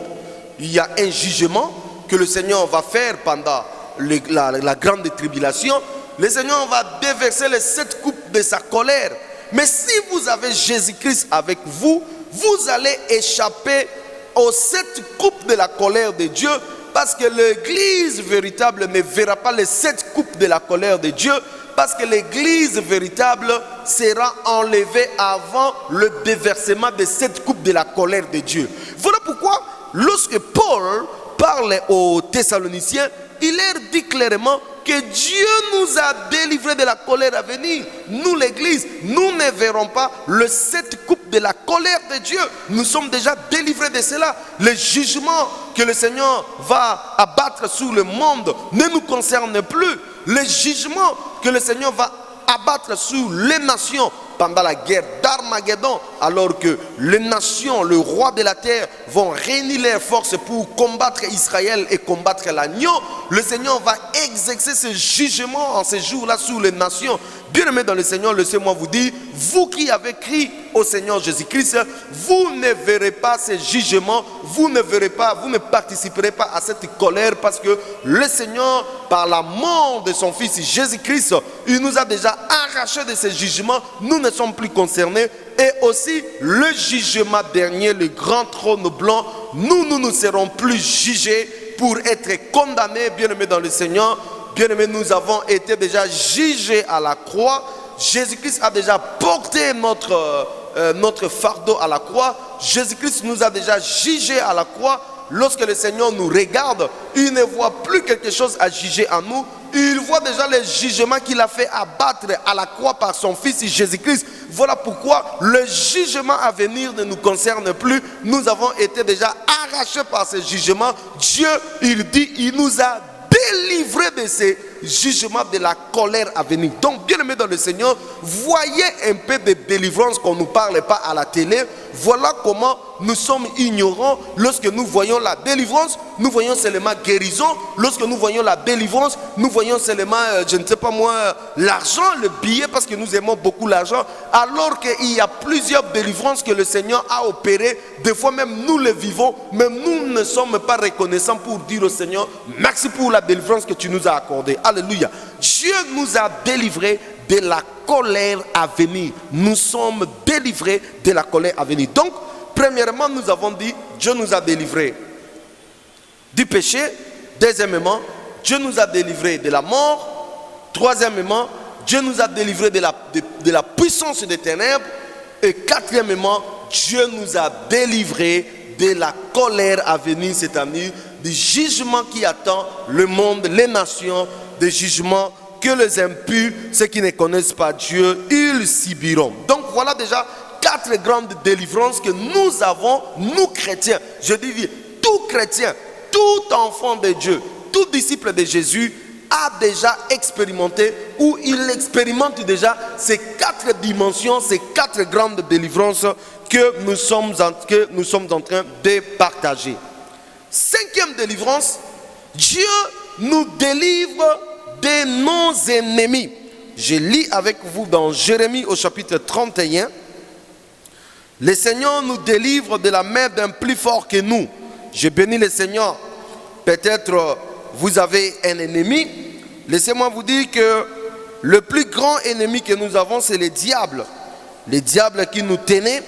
Il y a un jugement que le Seigneur va faire pendant la grande tribulation. Le Seigneur va déverser les 7 coupes de sa colère. Mais si vous avez Jésus-Christ avec vous, vous allez échapper aux 7 coupes de la colère de Dieu, parce que l'église véritable ne verra pas les 7 coupes de la colère de Dieu, parce que l'église véritable sera enlevée avant le déversement des 7 coupes de la colère de Dieu. Voilà pourquoi, lorsque Paul parle aux Thessaloniciens, il leur dit clairement que Dieu nous a délivrés de la colère à venir. Nous, l'église, nous ne verrons pas le 7 coupes de la colère de Dieu. Nous sommes déjà délivrés de cela. Le jugement que le Seigneur va abattre sur le monde ne nous concerne plus. Le jugement que le Seigneur va abattre sur les nations pendant la guerre d'Armageddon, alors que les nations, le roi de la terre, vont réunir leurs forces pour combattre Israël et combattre l'agneau, le Seigneur va exercer ce jugement en ces jours-là sur les nations. Bien-aimés dans le Seigneur, laissez-moi vous dire, vous qui avez crié au Seigneur Jésus-Christ, vous ne verrez pas ces jugements, vous ne verrez pas, vous ne participerez pas à cette colère, parce que le Seigneur, par la mort de son Fils Jésus-Christ, il nous a déjà arrachés de ces jugements. Nous ne sommes plus concernés. Et aussi le jugement dernier, le grand trône blanc, nous ne serons plus jugés pour être condamnés. Bien-aimés dans le Seigneur, bien-aimés, nous avons été déjà jugés à la croix. Jésus-Christ a déjà porté notre fardeau à la croix. Jésus-Christ nous a déjà jugés à la croix. Lorsque le Seigneur nous regarde, il ne voit plus quelque chose à juger en nous. Il voit déjà les jugements qu'il a fait abattre à la croix par son Fils Jésus-Christ. Voilà pourquoi le jugement à venir ne nous concerne plus. Nous avons été déjà arrachés par ces jugements. Dieu, il dit, il nous a délivrés de ces jugements de la colère à venir. Donc, bien aimé dans le Seigneur, voyez un peu de délivrance qu'on ne nous parle pas à la télé. Voilà comment nous sommes ignorants. Lorsque nous voyons la délivrance, nous voyons seulement guérison. Lorsque nous voyons la délivrance, nous voyons seulement, je ne sais pas moi, l'argent, le billet, parce que nous aimons beaucoup l'argent. Alors qu'il y a plusieurs délivrances que le Seigneur a opérées. Des fois même nous les vivons, mais nous ne sommes pas reconnaissants pour dire au Seigneur, merci pour la délivrance que tu nous as accordée. Alléluia. Dieu nous a délivrés de la colère à venir. Nous sommes délivrés de la colère à venir. Donc, premièrement, nous avons dit, Dieu nous a délivrés du péché. Deuxièmement, Dieu nous a délivrés de la mort. Troisièmement, Dieu nous a délivrés de la puissance des ténèbres. Et quatrièmement, Dieu nous a délivrés de la colère à venir, c'est-à-dire du jugement qui attend le monde, les nations, des jugements que les impurs, ceux qui ne connaissent pas Dieu, ils subiront. Donc voilà déjà 4 grandes délivrances que nous avons, nous chrétiens. Je dis tout chrétien, tout enfant de Dieu, tout disciple de Jésus a déjà expérimenté ou il expérimente déjà ces 4 dimensions, ces 4 grandes délivrances que nous sommes en train de partager. 5e délivrance, Dieu nous délivre de nos ennemis. Je lis avec vous dans Jérémie au chapitre 31. Le Seigneur nous délivre de la main d'un plus fort que nous. Je bénis le Seigneur. Peut-être vous avez un ennemi. Laissez-moi vous dire que le plus grand ennemi que nous avons, c'est le diable. Le diable qui nous tenait.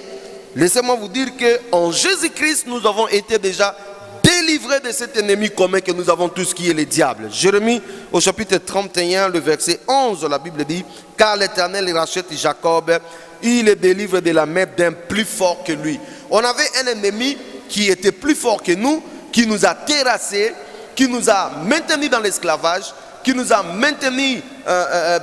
Laissez-moi vous dire qu'en Jésus-Christ, nous avons été déjà délivrés de cet ennemi commun que nous avons tous, qui est le diable. Jérémie au chapitre 31, le verset 11, la Bible dit, « Car l'Éternel rachète Jacob, il le délivre de la main d'un plus fort que lui. » On avait un ennemi qui était plus fort que nous, qui nous a terrassés, qui nous a maintenus dans l'esclavage, qui nous a maintenus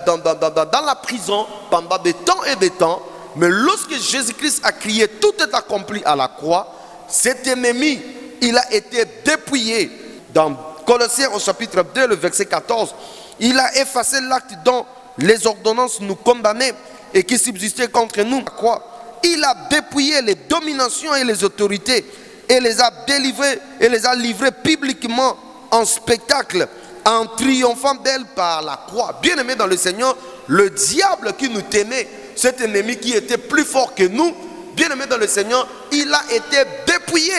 dans la prison pendant des temps et des temps. Mais lorsque Jésus-Christ a crié, tout est accompli à la croix, cet ennemi, il a été dépouillé. Dans Colossiens au chapitre 2, le verset 14, il a effacé l'acte dont les ordonnances nous condamnaient et qui subsistait contre nous. Quoi? Il a dépouillé les dominations et les autorités et les a délivrées et les a livrées publiquement en spectacle, en triomphant d'elles par la croix. Bien aimé dans le Seigneur, le diable qui nous tenait, cet ennemi qui était plus fort que nous, bien aimé dans le Seigneur, il a été dépouillé.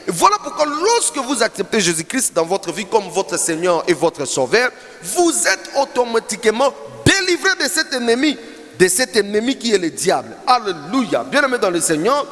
Voilà pourquoi lorsque vous acceptez Jésus-Christ dans votre vie comme votre Seigneur et votre Sauveur, vous êtes automatiquement délivré de cet ennemi qui est le diable. Alléluia. Bien aimé dans le Seigneur,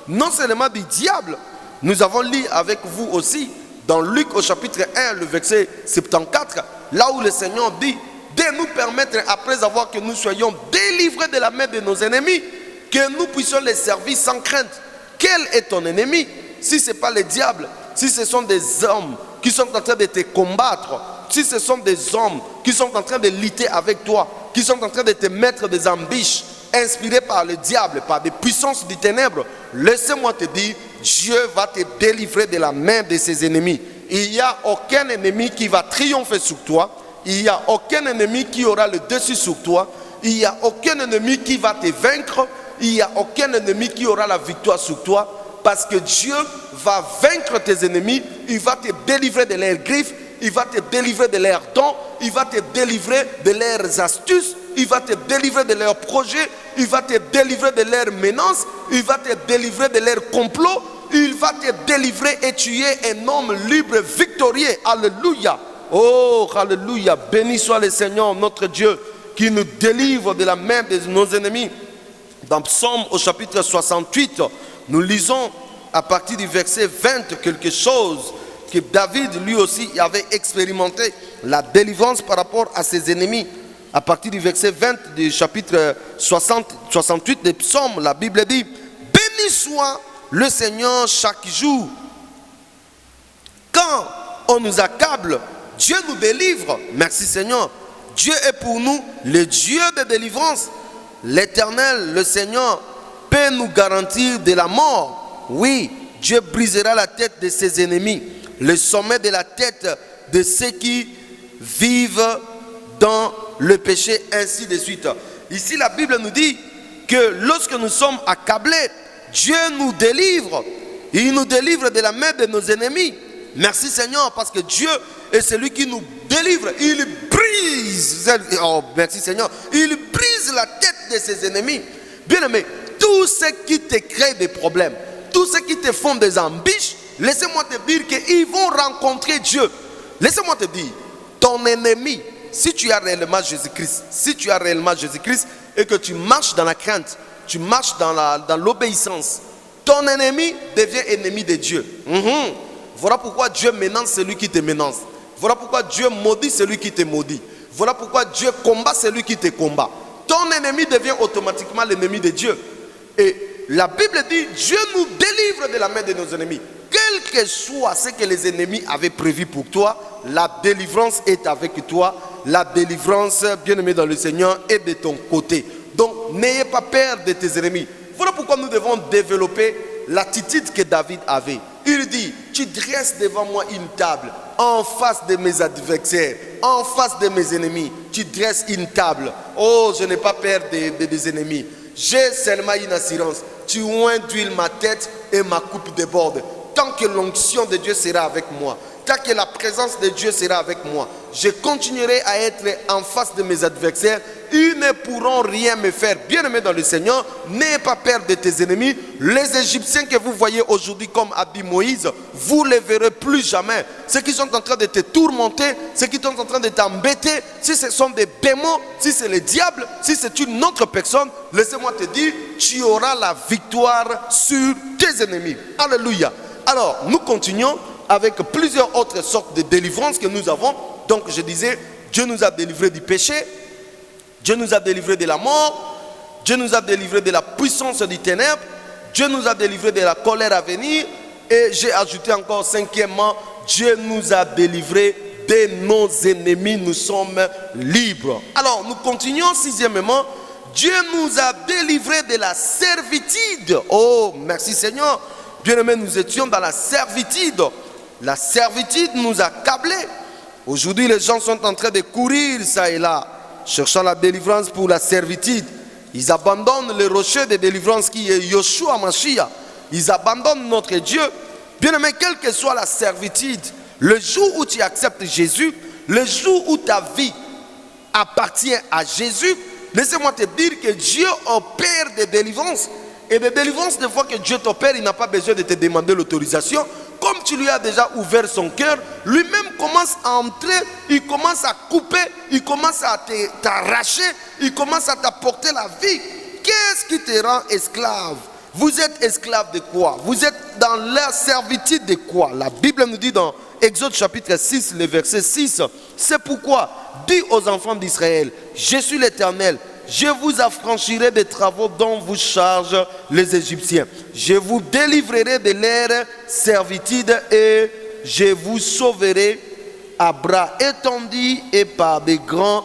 non seulement du diable, nous avons lu avec vous aussi dans Luc au chapitre 1, le verset 74, là où le Seigneur dit de nous permettre, après avoir que nous soyons délivrés de la main de nos ennemis, que nous puissions les servir sans crainte. Quel est ton ennemi? Si ce n'est pas le diable, si ce sont des hommes qui sont en train de te combattre, si ce sont des hommes qui sont en train de lutter avec toi, qui sont en train de te mettre des ambiches, inspirés par le diable, par des puissances des ténèbres, laissez-moi te dire, Dieu va te délivrer de la main de ses ennemis. Il n'y a aucun ennemi qui va triompher sur toi. Il n'y a aucun ennemi qui aura le dessus sur toi. Il n'y a aucun ennemi qui va te vaincre. Il n'y a aucun ennemi qui aura la victoire sur toi. Parce que Dieu va vaincre tes ennemis. Il va te délivrer de leurs griffes. Il va te délivrer de leurs dents. Il va te délivrer de leurs astuces. Il va te délivrer de leurs projets. Il va te délivrer de leurs menaces. Il va te délivrer de leurs complots. Il va te délivrer et tu es un homme libre, victorieux. Alléluia. Oh, alléluia. Béni soit le Seigneur, notre Dieu, qui nous délivre de la main de nos ennemis. Dans Psaume au chapitre 68, nous lisons à partir du verset 20 quelque chose que David lui aussi avait expérimenté, la délivrance par rapport à ses ennemis. À partir du verset 20 du chapitre 68 des Psaumes, la Bible dit, béni soit le Seigneur chaque jour. Quand on nous accable, Dieu nous délivre. Merci Seigneur. Dieu est pour nous le Dieu de délivrance. L'Éternel, le Seigneur, peut nous garantir de la mort. Oui, Dieu brisera la tête de ses ennemis, le sommet de la tête de ceux qui vivent dans le péché, ainsi de suite. Ici, la Bible nous dit que lorsque nous sommes accablés, Dieu nous délivre. Il nous délivre de la main de nos ennemis. Merci Seigneur, parce que Dieu est celui qui nous délivre. Il brise, oh merci Seigneur, il brise la tête de ses ennemis. Bien aimé, tous ceux qui te créent des problèmes, tous ceux qui te font des embûches, laissez-moi te dire qu'ils vont rencontrer Dieu. Laissez-moi te dire, ton ennemi, si tu as réellement Jésus-Christ, et que tu marches dans la crainte, tu marches dans l'obéissance, ton ennemi devient ennemi de Dieu. Voilà pourquoi Dieu menace celui qui te menace. Voilà pourquoi Dieu maudit celui qui te maudit. Voilà pourquoi Dieu combat celui qui te combat. Ton ennemi devient automatiquement l'ennemi de Dieu. Et la Bible dit, Dieu nous délivre de la main de nos ennemis. Quel que soit ce que les ennemis avaient prévu pour toi, la délivrance est avec toi. La délivrance, bien-aimé dans le Seigneur, est de ton côté. Donc, n'ayez pas peur de tes ennemis. Voilà pourquoi nous devons développer l'attitude que David avait. Il dit, tu dresses devant moi une table en face de mes adversaires, en face de mes ennemis. Tu dresses une table. Oh, je n'ai pas peur des ennemis. J'ai seulement une assurance. Tu oins d'huile ma tête et ma coupe déborde. Tant que l'onction de Dieu sera avec moi, tant que la présence de Dieu sera avec moi, je continuerai à être en face de mes adversaires. Ils ne pourront rien me faire. Bien-aimé dans le Seigneur, n'ayez pas peur de tes ennemis. Les Égyptiens que vous voyez aujourd'hui comme habit Moïse, vous ne les verrez plus jamais. Ceux qui sont en train de te tourmenter, ceux qui sont en train de t'embêter, si ce sont des démons, si c'est le diable, si c'est une autre personne, laissez-moi te dire, tu auras la victoire sur tes ennemis. Alléluia. Alors, nous continuons avec plusieurs autres sortes de délivrances que nous avons. Donc, je disais, Dieu nous a délivrés du péché, Dieu nous a délivrés de la mort, Dieu nous a délivrés de la puissance du ténèbre, Dieu nous a délivrés de la colère à venir, et j'ai ajouté encore cinquièmement, Dieu nous a délivrés de nos ennemis, nous sommes libres. Alors, nous continuons sixièmement, Dieu nous a délivrés de la servitude. Oh, merci Seigneur. Bien-aimés, nous étions dans la servitude. La servitude nous a câblés. Aujourd'hui, les gens sont en train de courir ça et là, cherchant la délivrance pour la servitude. Ils abandonnent le rocher de délivrance qui est Yoshua Mashiach. Ils abandonnent notre Dieu. Bien-aimé, quelle que soit la servitude, le jour où tu acceptes Jésus, le jour où ta vie appartient à Jésus, laissez-moi te dire que Dieu opère des délivrances. Et des délivrances, des fois que Dieu t'opère, il n'a pas besoin de te demander l'autorisation. Comme tu lui as déjà ouvert son cœur, lui-même commence à entrer, il commence à couper, il commence à t'arracher, il commence à t'apporter la vie. Qu'est-ce qui te rend esclave? Vous êtes esclave de quoi? Vous êtes dans la servitude de quoi? La Bible nous dit dans Exode chapitre 6, le verset 6, c'est pourquoi, dis aux enfants d'Israël, je suis l'Éternel. Je vous affranchirai des travaux dont vous chargent les Égyptiens. Je vous délivrerai de leur servitude et je vous sauverai à bras étendus et par des grands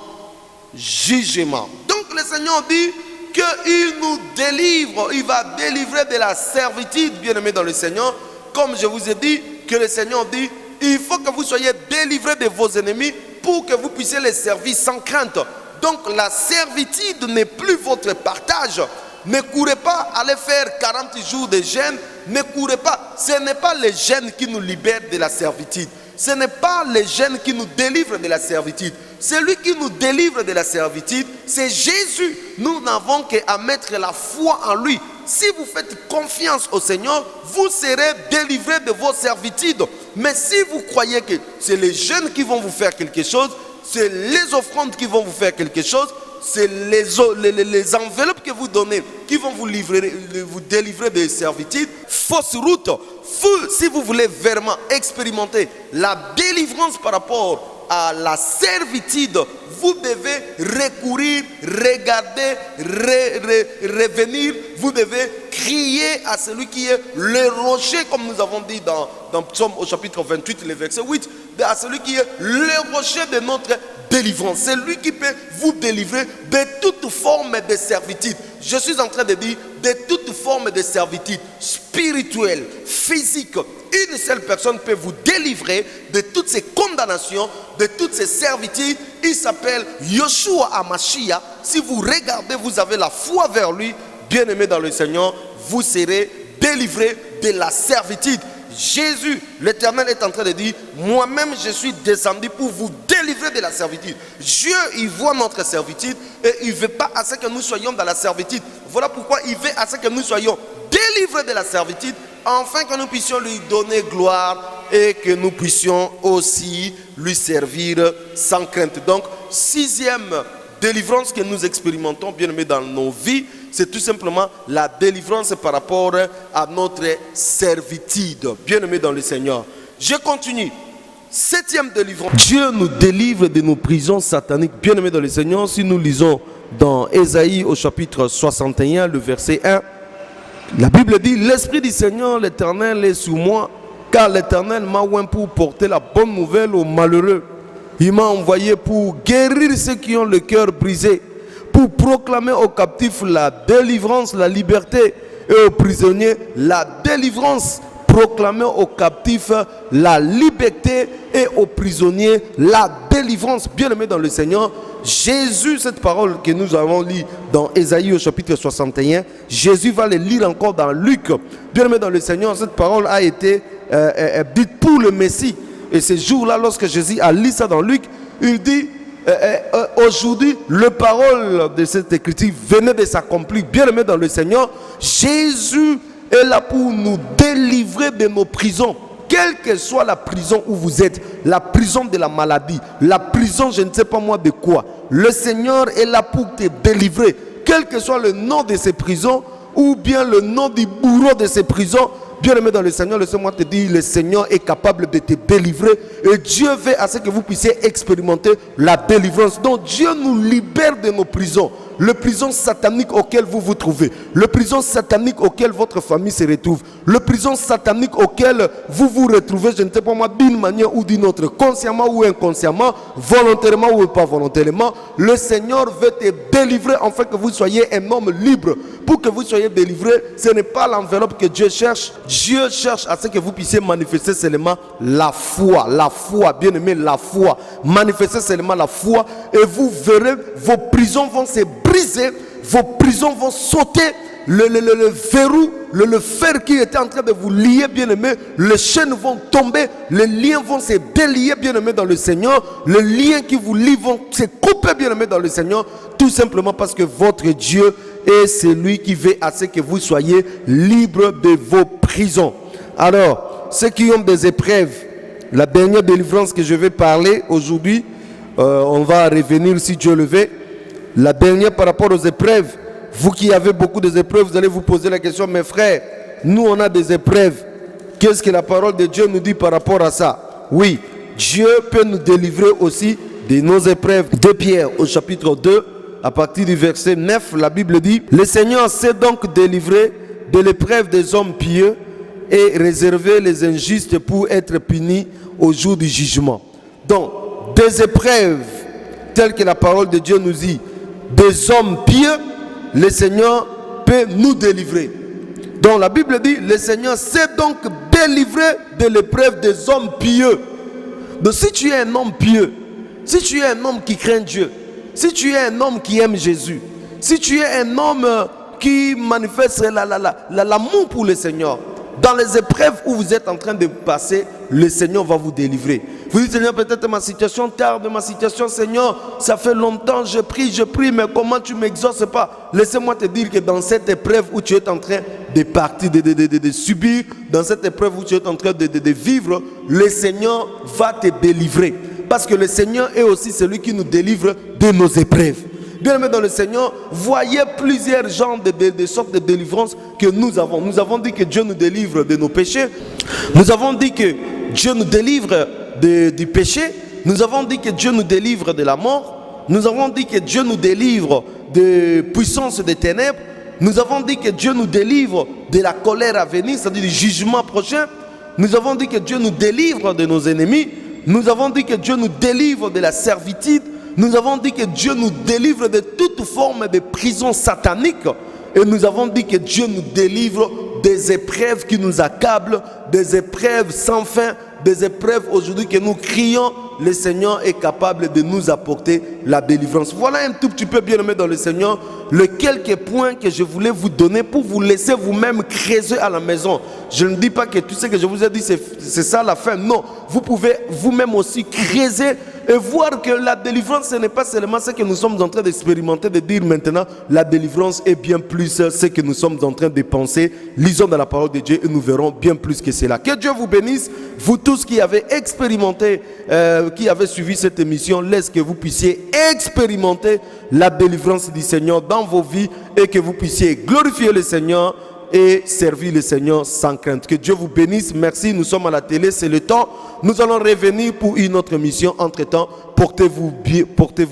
jugements. Donc le Seigneur dit qu'il nous délivre. Il va délivrer de la servitude, bien-aimés dans le Seigneur. Comme je vous ai dit, que le Seigneur dit, il faut que vous soyez délivrés de vos ennemis pour que vous puissiez les servir sans crainte. Donc la servitude n'est plus votre partage. Ne courez pas aller faire 40 jours de jeûne. Ne courez pas. Ce n'est pas le jeûne qui nous libère de la servitude. Ce n'est pas le jeûne qui nous délivre de la servitude. Celui qui nous délivre de la servitude, c'est Jésus. Nous n'avons qu'à mettre la foi en lui. Si vous faites confiance au Seigneur, vous serez délivrés de vos servitudes. Mais si vous croyez que c'est les jeûnes qui vont vous faire quelque chose, c'est les offrandes qui vont vous faire quelque chose, c'est les enveloppes que vous donnez qui vont vous délivrer des servitudes. Fausse route. Si vous voulez vraiment expérimenter la délivrance par rapport à la servitude, vous devez recourir, regarder, revenir. Vous devez crier à celui qui est le rocher, comme nous avons dit dans Psaume au chapitre 28, le verset 8, à celui qui est le rocher de notre délivrance. C'est lui qui peut vous délivrer de toute forme de servitude. Je suis en train de dire de toute forme de servitude spirituelle, physique, une seule personne peut vous délivrer de toutes ces condamnations, de toutes ces servitudes. Il s'appelle Yoshua HaMashiach. Si vous regardez, vous avez la foi vers lui, bien-aimé dans le Seigneur, vous serez délivré de la servitude. Jésus, l'Éternel, est en train de dire, moi-même je suis descendu pour vous délivrer de la servitude. Dieu, il voit notre servitude et il ne veut pas à ce que nous soyons dans la servitude. Voilà pourquoi il veut à ce que nous soyons délivrés de la servitude, afin que nous puissions lui donner gloire et que nous puissions aussi lui servir sans crainte. Donc, sixième délivrance que nous expérimentons, bien aimé, dans nos vies, c'est tout simplement la délivrance par rapport à notre servitude. Bien aimé dans le Seigneur. Je continue. Septième délivrance. Dieu nous délivre de nos prisons sataniques. Bien aimé dans le Seigneur, si nous lisons dans Ésaïe au chapitre 61, le verset 1, la Bible dit, l'Esprit du Seigneur, l'Éternel est sur moi, car l'Éternel m'a oint pour porter la bonne nouvelle aux malheureux. Il m'a envoyé pour guérir ceux qui ont le cœur brisé, pour proclamer aux captifs la délivrance, la liberté, et aux prisonniers la délivrance. Proclamer aux captifs la liberté et aux prisonniers la délivrance. Bien aimé dans le Seigneur, Jésus, cette parole que nous avons lue dans Ésaïe au chapitre 61, Jésus va le lire encore dans Luc. Bien aimé dans le Seigneur, cette parole a été dite pour le Messie. Et ce jour-là, lorsque Jésus a lu ça dans Luc, il dit, aujourd'hui, la parole de cette écriture venait de s'accomplir. Bien aimé dans le Seigneur, Jésus est là pour nous délivrer de nos prisons. Quelle que soit la prison où vous êtes, la prison de la maladie, la prison je ne sais pas moi de quoi, le Seigneur est là pour te délivrer. Quel que soit le nom de ces prisons ou bien le nom du bourreau de ces prisons, bien aimé dans le Seigneur, laissez-moi te dire, le Seigneur est capable de te délivrer et Dieu veut à ce que vous puissiez expérimenter la délivrance. Donc Dieu nous libère de nos prisons. Le prison satanique auquel vous vous trouvez, le prison satanique auquel votre famille se retrouve, le prison satanique auquel vous vous retrouvez, je ne sais pas moi, d'une manière ou d'une autre, consciemment ou inconsciemment, volontairement ou pas volontairement, le Seigneur veut te délivrer afin que vous soyez un homme libre. Pour que vous soyez délivré, ce n'est pas l'enveloppe que Dieu cherche. Dieu cherche à ce que vous puissiez manifester seulement la foi, bien aimé, la foi. Manifestez seulement la foi et vous verrez, vos prisons vont se briser, vos prisons vont sauter, le verrou, le fer qui était en train de vous lier, bien aimé, les chaînes vont tomber, les liens vont se délier, bien aimé, dans le Seigneur, les liens qui vous lient vont se couper, bien aimé, dans le Seigneur, tout simplement parce que votre Dieu est celui qui veut à ce que vous soyez libres de vos prisons. Alors, ceux qui ont des épreuves, la dernière délivrance que je vais parler aujourd'hui, on va revenir si Dieu le veut. La dernière par rapport aux épreuves. Vous qui avez beaucoup d'épreuves, vous allez vous poser la question, mes frères, nous on a des épreuves. Qu'est-ce que la parole de Dieu nous dit par rapport à ça? Oui, Dieu peut nous délivrer aussi de nos épreuves. 2 Pierre au chapitre 2, à partir du verset 9, la Bible dit, le Seigneur s'est donc délivré de l'épreuve des hommes pieux et réservé les injustes pour être punis au jour du jugement. Donc, des épreuves telles que la parole de Dieu nous dit, des hommes pieux, le Seigneur peut nous délivrer. Donc la Bible dit, le Seigneur s'est donc délivré de l'épreuve des hommes pieux. Donc si tu es un homme pieux, si tu es un homme qui craint Dieu, si tu es un homme qui aime Jésus, si tu es un homme qui manifeste l'amour pour le Seigneur, dans les épreuves où vous êtes en train de passer, le Seigneur va vous délivrer. Vous dites, Seigneur, peut-être ma situation tarde, ma situation, Seigneur, ça fait longtemps, je prie, mais comment tu ne m'exauces pas? Laissez-moi te dire que dans cette épreuve où tu es en train de partir, de subir, dans cette épreuve où tu es en train de vivre, le Seigneur va te délivrer. Parce que le Seigneur est aussi celui qui nous délivre de nos épreuves. Bien aimé dans le Seigneur, voyez plusieurs genres de sortes de délivrance que nous avons. Nous avons dit que Dieu nous délivre de nos péchés. Nous avons dit que Dieu nous délivre du péché. Nous avons dit que Dieu nous délivre de la mort. Nous avons dit que Dieu nous délivre de puissance des ténèbres. Nous avons dit que Dieu nous délivre de la colère à venir, c'est-à-dire du jugement prochain. Nous avons dit que Dieu nous délivre de nos ennemis. Nous avons dit que Dieu nous délivre de la servitude. Nous avons dit que Dieu nous délivre de toute forme de prison satanique. Et nous avons dit que Dieu nous délivre des épreuves qui nous accablent, des épreuves sans fin, des épreuves aujourd'hui que nous crions, le Seigneur est capable de nous apporter la délivrance. Voilà un tout petit peu, bien aimé dans le Seigneur, les quelques points que je voulais vous donner pour vous laisser vous-même creuser à la maison. Je ne dis pas que tout ce que je vous ai dit, c'est ça la fin. Non, vous pouvez vous-même aussi creuser et voir que la délivrance, ce n'est pas seulement ce que nous sommes en train d'expérimenter, de dire maintenant, la délivrance est bien plus ce que nous sommes en train de penser. Lisons dans la parole de Dieu et nous verrons bien plus que cela. Que Dieu vous bénisse, vous tous qui avez expérimenté, qui avez suivi cette émission, laisse que vous puissiez expérimenter la délivrance du Seigneur dans vos vies et que vous puissiez glorifier le Seigneur et servir le Seigneur sans crainte. Que Dieu vous bénisse. Merci, nous sommes à la télé, c'est le temps. Nous allons revenir pour une autre mission. Entre-temps, portez-vous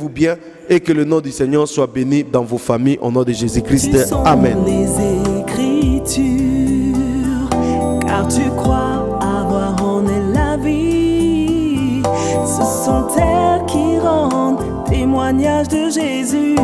bien et que le nom du Seigneur soit béni dans vos familles au nom de Jésus-Christ. Amen. Les Écritures, car tu crois avoir en elle la vie. Ce sont elles qui rendent témoignage de Jésus.